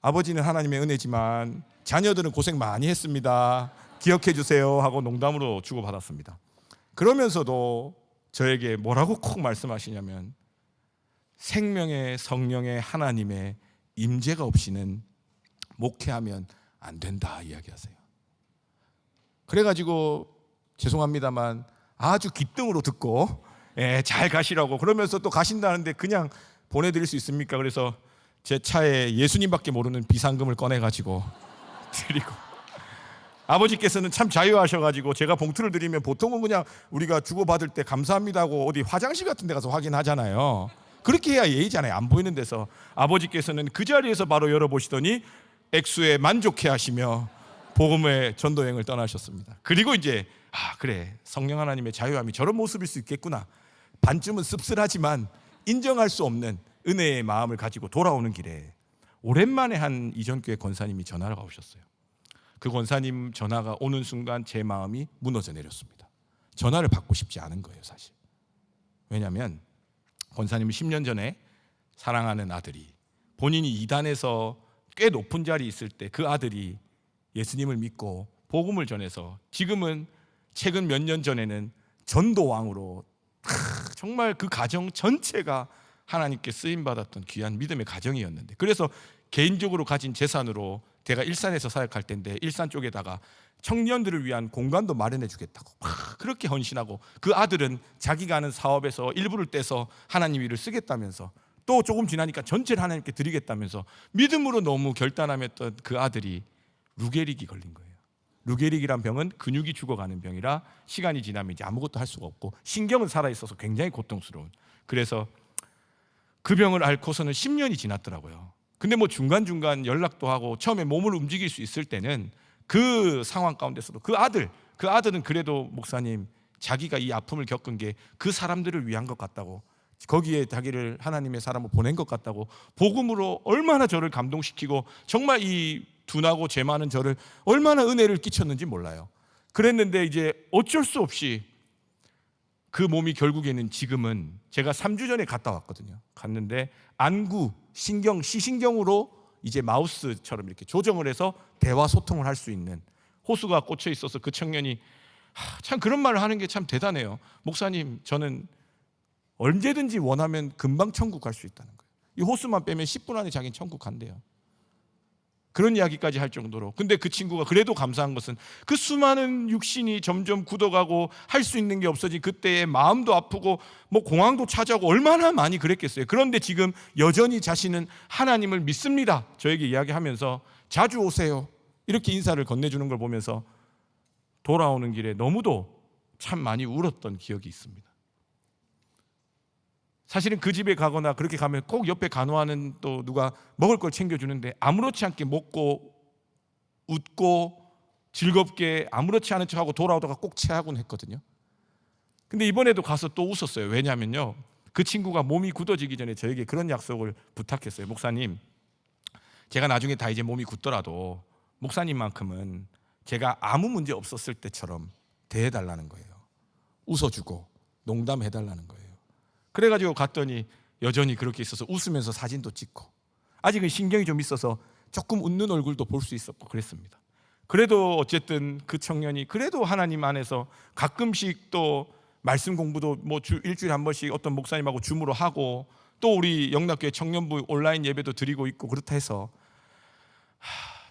아버지는 하나님의 은혜지만 자녀들은 고생 많이 했습니다, 기억해 주세요 하고 농담으로 주고받았습니다. 그러면서도 저에게 뭐라고 콕 말씀하시냐면 생명의 성령의 하나님의 임재가 없이는 목회하면 안 된다 이야기하세요. 그래가지고 죄송합니다만 아주 귓등으로 듣고 잘 가시라고, 그러면서 또 가신다는데 그냥 보내드릴 수 있습니까? 그래서 제 차에 예수님밖에 모르는 비상금을 꺼내가지고 드리고, 아버지께서는 참 자유하셔가지고 제가 봉투를 드리면 보통은 그냥 우리가 주고받을 때 감사합니다 하고 어디 화장실 같은 데 가서 확인하잖아요. 그렇게 해야 예의잖아요. 안 보이는 데서. 아버지께서는 그 자리에서 바로 열어보시더니 액수에 만족해 하시며 복음의 전도여행을 떠나셨습니다. 그리고 이제 그래, 성령 하나님의 자유함이 저런 모습일 수 있겠구나, 반쯤은 씁쓸하지만 인정할 수 없는 은혜의 마음을 가지고 돌아오는 길에 오랜만에 한 이전교회 권사님이 전화가 오셨어요. 그 권사님 전화가 오는 순간 제 마음이 무너져 내렸습니다. 전화를 받고 싶지 않은 거예요, 사실. 왜냐하면 권사님은 10년 전에 사랑하는 아들이 본인이 이단에서 꽤 높은 자리에 있을 때 그 아들이 예수님을 믿고 복음을 전해서 지금은 최근 몇 년 전에는 전도왕으로 정말 그 가정 전체가 하나님께 쓰임받았던 귀한 믿음의 가정이었는데, 그래서 개인적으로 가진 재산으로 제가 일산에서 사역할 때인데 일산 쪽에다가 청년들을 위한 공간도 마련해 주겠다고 막 그렇게 헌신하고, 그 아들은 자기가 하는 사업에서 일부를 떼서 하나님 일을 쓰겠다면서 또 조금 지나니까 전체를 하나님께 드리겠다면서 믿음으로 너무 결단하였던 그 아들이 루게릭이 걸린 거예요. 루게릭이란 병은 근육이 죽어가는 병이라 시간이 지나면 이제 아무것도 할 수가 없고 신경은 살아있어서 굉장히 고통스러운, 그래서 그 병을 앓고서는 10년이 지났더라고요. 근데 뭐 중간중간 연락도 하고 처음에 몸을 움직일 수 있을 때는 그 상황 가운데서도 그 아들은 그래도 목사님 자기가 이 아픔을 겪은 게 그 사람들을 위한 것 같다고, 거기에 자기를 하나님의 사람을 보낸 것 같다고 복음으로 얼마나 저를 감동시키고 정말 이 둔하고 죄 많은 저를 얼마나 은혜를 끼쳤는지 몰라요. 그랬는데 이제 어쩔 수 없이 그 몸이 결국에는 지금은 제가 3주 전에 갔다 왔거든요. 갔는데 안구, 시신경으로 이제 마우스처럼 이렇게 조정을 해서 대화 소통을 할 수 있는 호수가 꽂혀 있어서 그 청년이 참 그런 말을 하는 게 참 대단해요. 목사님, 저는 언제든지 원하면 금방 천국 갈 수 있다는 거예요. 이 호수만 빼면 10분 안에 자기는 천국 간대요. 그런 이야기까지 할 정도로. 근데 그 친구가 그래도 감사한 것은 그 수많은 육신이 점점 굳어가고 할 수 있는 게 없어진 그때의 마음도 아프고 뭐 공황도 차지하고 얼마나 많이 그랬겠어요. 그런데 지금 여전히 자신은 하나님을 믿습니다, 저에게 이야기하면서 자주 오세요 이렇게 인사를 건네주는 걸 보면서 돌아오는 길에 너무도 참 많이 울었던 기억이 있습니다. 사실은 그 집에 가거나 그렇게 가면 꼭 옆에 간호하는 또 누가 먹을 걸 챙겨주는데 아무렇지 않게 먹고 웃고 즐겁게 아무렇지 않은 척하고 돌아오다가 꼭 체하곤 했거든요. 근데 이번에도 가서 또 웃었어요. 왜냐면요, 그 친구가 몸이 굳어지기 전에 저에게 그런 약속을 부탁했어요. 목사님, 제가 나중에 다 이제 몸이 굳더라도 목사님만큼은 제가 아무 문제 없었을 때처럼 대해달라는 거예요. 웃어주고 농담해달라는 거예요. 그래가지고 갔더니 여전히 그렇게 있어서 웃으면서 사진도 찍고, 아직은 신경이 좀 있어서 조금 웃는 얼굴도 볼 수 있었고 그랬습니다. 그래도 어쨌든 그 청년이 그래도 하나님 안에서 가끔씩 또 말씀 공부도 뭐 일주일에 한 번씩 어떤 목사님하고 줌으로 하고, 또 우리 영락교회 청년부 온라인 예배도 드리고 있고 그렇다 해서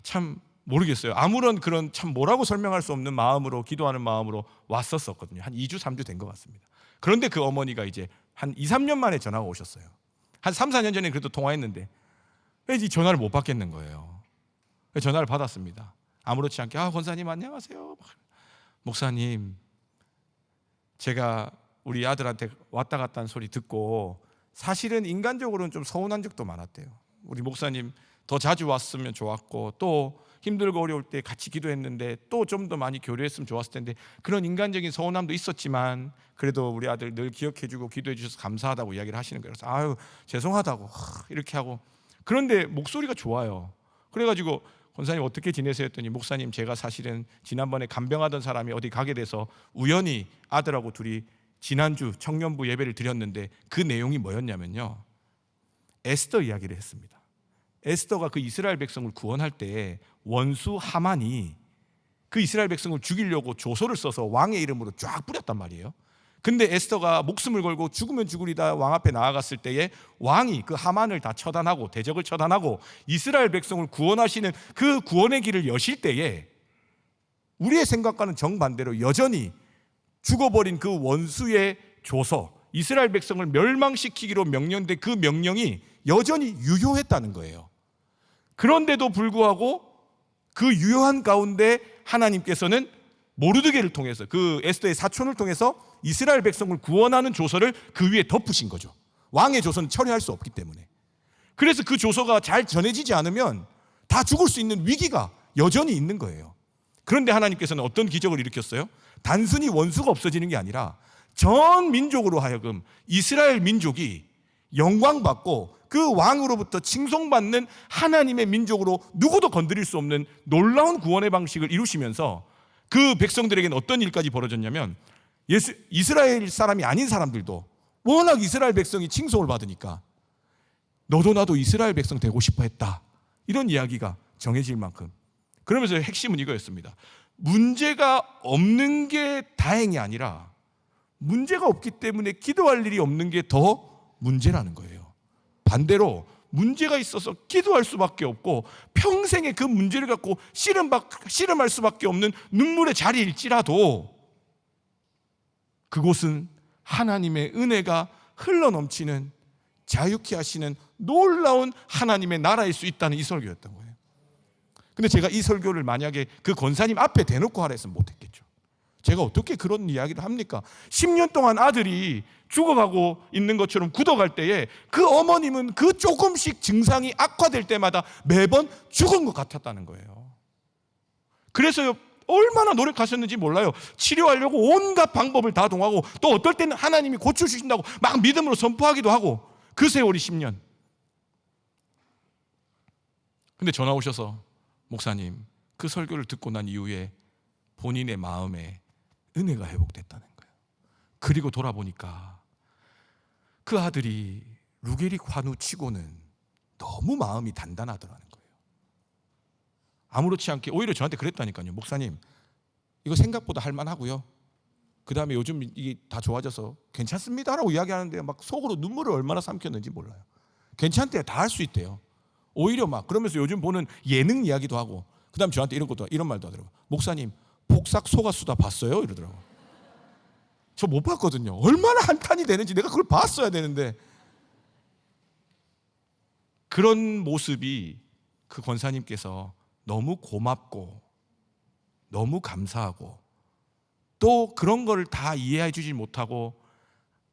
참 모르겠어요. 아무런 그런 참 뭐라고 설명할 수 없는 마음으로, 기도하는 마음으로 왔었거든요. 한 2주 3주 된 것 같습니다. 그런데 그 어머니가 이제 한 2, 3년 만에 전화가 오셨어요. 한 3, 4년 전에 그래도 통화했는데 이 전화를 못 받겠는 거예요. 전화를 받았습니다. 아무렇지 않게 권사님 안녕하세요. 목사님, 제가 우리 아들한테 왔다 갔다 한 소리 듣고 사실은 인간적으로는 좀 서운한 적도 많았대요. 우리 목사님 더 자주 왔으면 좋았고, 또 힘들고 어려울 때 같이 기도했는데 또 좀 더 많이 교류했으면 좋았을 텐데, 그런 인간적인 서운함도 있었지만 그래도 우리 아들 늘 기억해주고 기도해 주셔서 감사하다고 이야기를 하시는 거예요. 그래서 죄송하다고 이렇게 하고, 그런데 목소리가 좋아요. 그래가지고 권사님 어떻게 지내세요 했더니, 목사님 제가 사실은 지난번에 간병하던 사람이 어디 가게 돼서 우연히 아들하고 둘이 지난주 청년부 예배를 드렸는데 그 내용이 뭐였냐면요, 에스더 이야기를 했습니다. 에스더가 그 이스라엘 백성을 구원할 때 원수 하만이 그 이스라엘 백성을 죽이려고 조소를 써서 왕의 이름으로 쫙 뿌렸단 말이에요. 근데 에스더가 목숨을 걸고 죽으면 죽으리다 왕 앞에 나아갔을 때에 왕이 그 하만을 다 처단하고 대적을 처단하고 이스라엘 백성을 구원하시는 그 구원의 길을 여실 때에 우리의 생각과는 정반대로 여전히 죽어버린 그 원수의 조서, 이스라엘 백성을 멸망시키기로 명령된 그 명령이 여전히 유효했다는 거예요. 그런데도 불구하고 그 유효한 가운데 하나님께서는 모르드게를 통해서, 그 에스더의 사촌을 통해서 이스라엘 백성을 구원하는 조서를 그 위에 덮으신 거죠. 왕의 조서는 처리할 수 없기 때문에. 그래서 그 조서가 잘 전해지지 않으면 다 죽을 수 있는 위기가 여전히 있는 거예요. 그런데 하나님께서는 어떤 기적을 일으켰어요? 단순히 원수가 없어지는 게 아니라 전 민족으로 하여금 이스라엘 민족이 영광받고 그 왕으로부터 칭송받는 하나님의 민족으로 누구도 건드릴 수 없는 놀라운 구원의 방식을 이루시면서 그 백성들에게는 어떤 일까지 벌어졌냐면, 이스라엘 사람이 아닌 사람들도 워낙 이스라엘 백성이 칭송을 받으니까 너도 나도 이스라엘 백성 되고 싶어 했다, 이런 이야기가 정해질 만큼. 그러면서 핵심은 이거였습니다. 문제가 없는 게 다행이 아니라 문제가 없기 때문에 기도할 일이 없는 게 더 문제라는 거예요. 반대로 문제가 있어서 기도할 수밖에 없고 평생에 그 문제를 갖고 씨름할 수밖에 없는 눈물의 자리일지라도 그곳은 하나님의 은혜가 흘러넘치는, 자유케 하시는 놀라운 하나님의 나라일 수 있다는 이 설교였던 거예요. 근데 제가 이 설교를 만약에 그 권사님 앞에 대놓고 하라 했으면 못했겠죠. 제가 어떻게 그런 이야기를 합니까? 10년 동안 아들이 죽어가고 있는 것처럼 굳어갈 때에 그 어머님은 그 조금씩 증상이 악화될 때마다 매번 죽은 것 같았다는 거예요. 그래서 얼마나 노력하셨는지 몰라요. 치료하려고 온갖 방법을 다 동하고, 또 어떨 때는 하나님이 고쳐주신다고 막 믿음으로 선포하기도 하고, 그 세월이 10년. 근데 전화 오셔서, 목사님, 그 설교를 듣고 난 이후에 본인의 마음에 은혜가 회복됐다는 거예요. 그리고 돌아보니까 그 아들이 루게릭 환우 치고는 너무 마음이 단단하더라는 거예요. 아무렇지 않게 오히려 저한테 그랬다니까요. 목사님, 이거 생각보다 할만하고요, 그 다음에 요즘 이게 다 좋아져서 괜찮습니다라고 이야기하는데 막 속으로 눈물을 얼마나 삼켰는지 몰라요. 괜찮대요. 다 할 수 있대요. 오히려 막 그러면서 요즘 보는 예능 이야기도 하고, 그 다음 저한테 이런 말도 하더라고요. 목사님, 폭삭 소가수다 봤어요? 이러더라고요. 저 못 봤거든요. 얼마나 한탄이 되는지 내가 그걸 봤어야 되는데. 그런 모습이 그 권사님께서 너무 고맙고 너무 감사하고, 또 그런 걸 다 이해해 주지 못하고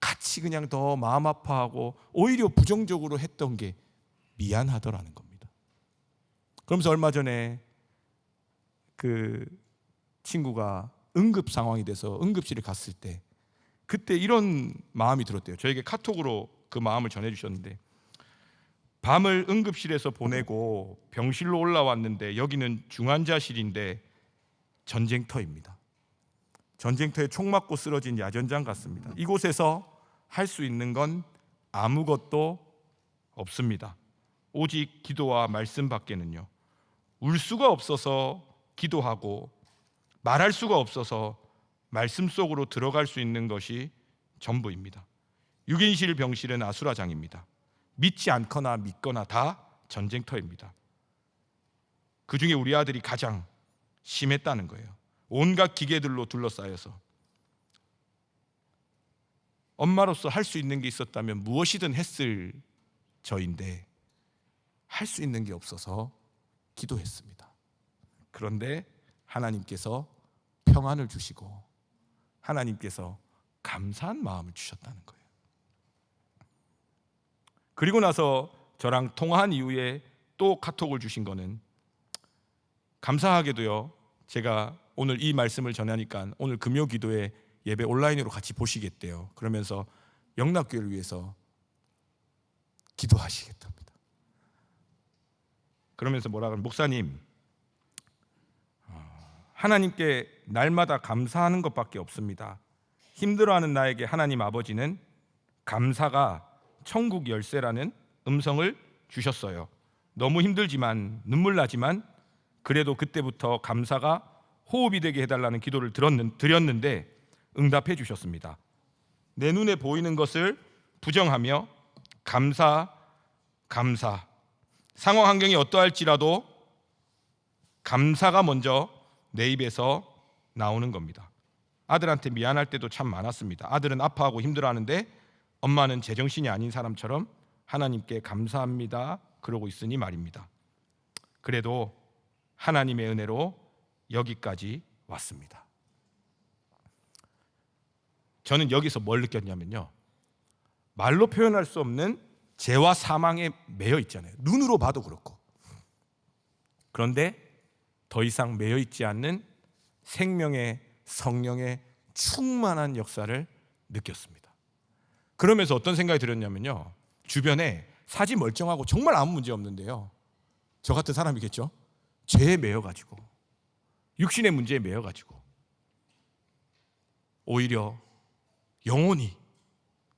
같이 그냥 더 마음 아파하고 오히려 부정적으로 했던 게 미안하더라는 겁니다. 그러면서 얼마 전에 그 친구가 응급 상황이 돼서 응급실에 갔을 때 그때 이런 마음이 들었대요. 저에게 카톡으로 그 마음을 전해주셨는데, 밤을 응급실에서 보내고 병실로 올라왔는데 여기는 중환자실인데 전쟁터입니다. 전쟁터에 총 맞고 쓰러진 야전장 같습니다. 이곳에서 할 수 있는 건 아무것도 없습니다. 오직 기도와 말씀 밖에는요. 울 수가 없어서 기도하고 말할 수가 없어서 말씀 속으로 들어갈 수 있는 것이 전부입니다. 6인실 병실은 아수라장입니다. 믿지 않거나 믿거나 다 전쟁터입니다. 그 중에 우리 아들이 가장 심했다는 거예요. 온갖 기계들로 둘러싸여서 엄마로서 할 수 있는 게 있었다면 무엇이든 했을 저인데 할 수 있는 게 없어서 기도했습니다. 그런데 하나님께서 평안을 주시고 하나님께서 감사한 마음을 주셨다는 거예요. 그리고 나서 저랑 통화한 이후에 또 카톡을 주신 거는, 감사하게도요, 제가 오늘 이 말씀을 전하니까 오늘 금요 기도회 예배 온라인으로 같이 보시겠대요. 그러면서 영락교회를 위해서 기도하시겠답니다. 그러면서 뭐라 그러면, 목사님, 하나님께 날마다 감사하는 것밖에 없습니다. 힘들어하는 나에게 하나님 아버지는 감사가 천국 열쇠라는 음성을 주셨어요. 너무 힘들지만 눈물 나지만 그래도 그때부터 감사가 호흡이 되게 해달라는 기도를 드렸는데 응답해 주셨습니다. 내 눈에 보이는 것을 부정하며 감사. 상황 환경이 어떠할지라도 감사가 먼저 내 입에서 나오는 겁니다. 아들한테 미안할 때도 참 많았습니다. 아들은 아파하고 힘들어하는데 엄마는 제정신이 아닌 사람처럼 하나님께 감사합니다 그러고 있으니 말입니다. 그래도 하나님의 은혜로 여기까지 왔습니다. 저는 여기서 뭘 느꼈냐면요, 말로 표현할 수 없는 죄와 사망에 매여 있잖아요. 눈으로 봐도 그렇고. 그런데 더 이상 매여 있지 않는 생명의 성령의 충만한 역사를 느꼈습니다. 그러면서 어떤 생각이 들었냐면요, 주변에 사지 멀쩡하고 정말 아무 문제 없는데요, 저 같은 사람이겠죠, 죄에 매여가지고 육신의 문제에 매여가지고 오히려 영혼이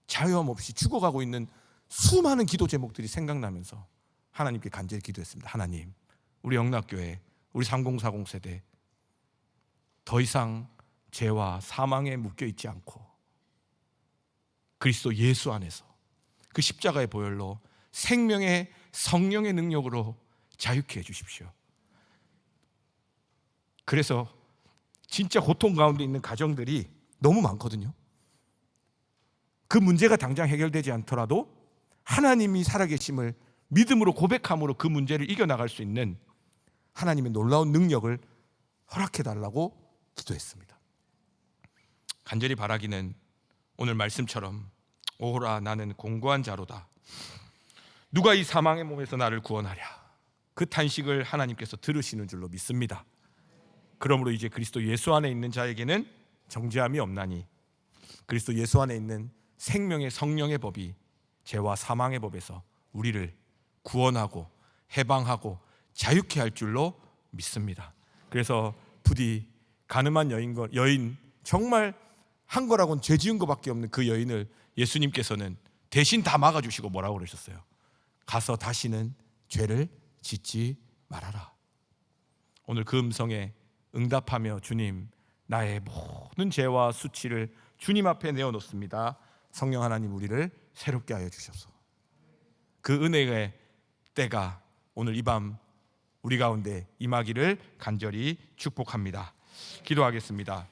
자유함 없이 죽어가고 있는 수많은 기도 제목들이 생각나면서 하나님께 간절히 기도했습니다. 하나님, 우리 영락교회, 우리 3040 세대 더 이상 죄와 사망에 묶여 있지 않고 그리스도 예수 안에서 그 십자가의 보혈로 생명의 성령의 능력으로 자유케 해주십시오. 그래서 진짜 고통 가운데 있는 가정들이 너무 많거든요. 그 문제가 당장 해결되지 않더라도 하나님이 살아계심을 믿음으로 고백함으로 그 문제를 이겨나갈 수 있는 하나님의 놀라운 능력을 허락해달라고 기도했습니다. 간절히 바라기는 오늘 말씀처럼, 오호라 나는 공고한 자로다, 누가 이 사망의 몸에서 나를 구원하랴, 그 탄식을 하나님께서 들으시는 줄로 믿습니다. 그러므로 이제 그리스도 예수 안에 있는 자에게는 정죄함이 없나니 그리스도 예수 안에 있는 생명의 성령의 법이 죄와 사망의 법에서 우리를 구원하고 해방하고 자유케 할 줄로 믿습니다. 그래서 부디 가늠한 여인, 정말 한 거라고는 죄 지은 것밖에 없는 그 여인을 예수님께서는 대신 다 막아주시고 뭐라고 그러셨어요? 가서 다시는 죄를 짓지 말아라. 오늘 그 음성에 응답하며, 주님, 나의 모든 죄와 수치를 주님 앞에 내어놓습니다. 성령 하나님, 우리를 새롭게 하여 주셔서 그 은혜의 때가 오늘 이 밤 우리 가운데 임하기를 간절히 축복합니다. 기도하겠습니다.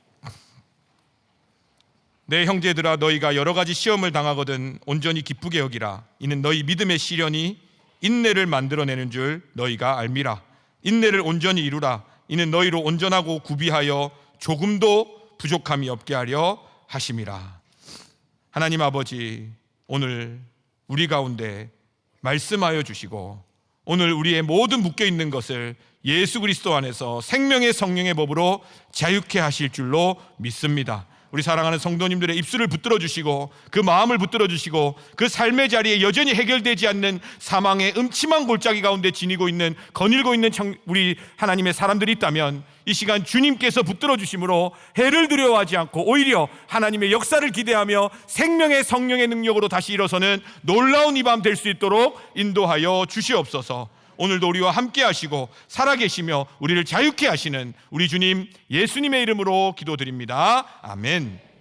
내 형제들아, 너희가 여러 가지 시험을 당하거든 온전히 기쁘게 여기라. 이는 너희 믿음의 시련이 인내를 만들어내는 줄 너희가 알미라. 인내를 온전히 이루라. 이는 너희로 온전하고 구비하여 조금도 부족함이 없게 하려 하심이라. 하나님 아버지, 오늘 우리 가운데 말씀하여 주시고 오늘 우리의 모든 묶여있는 것을 예수 그리스도 안에서 생명의 성령의 법으로 자유케 하실 줄로 믿습니다. 우리 사랑하는 성도님들의 입술을 붙들어 주시고 그 마음을 붙들어 주시고 그 삶의 자리에 여전히 해결되지 않는 사망의 음침한 골짜기 가운데 지니고 있는, 거닐고 있는 우리 하나님의 사람들이 있다면 이 시간 주님께서 붙들어 주심으로 해를 두려워하지 않고 오히려 하나님의 역사를 기대하며 생명의 성령의 능력으로 다시 일어서는 놀라운 이 밤 될 수 있도록 인도하여 주시옵소서. 오늘도 우리와 함께 하시고 살아계시며 우리를 자유케 하시는 우리 주님 예수님의 이름으로 기도드립니다. 아멘.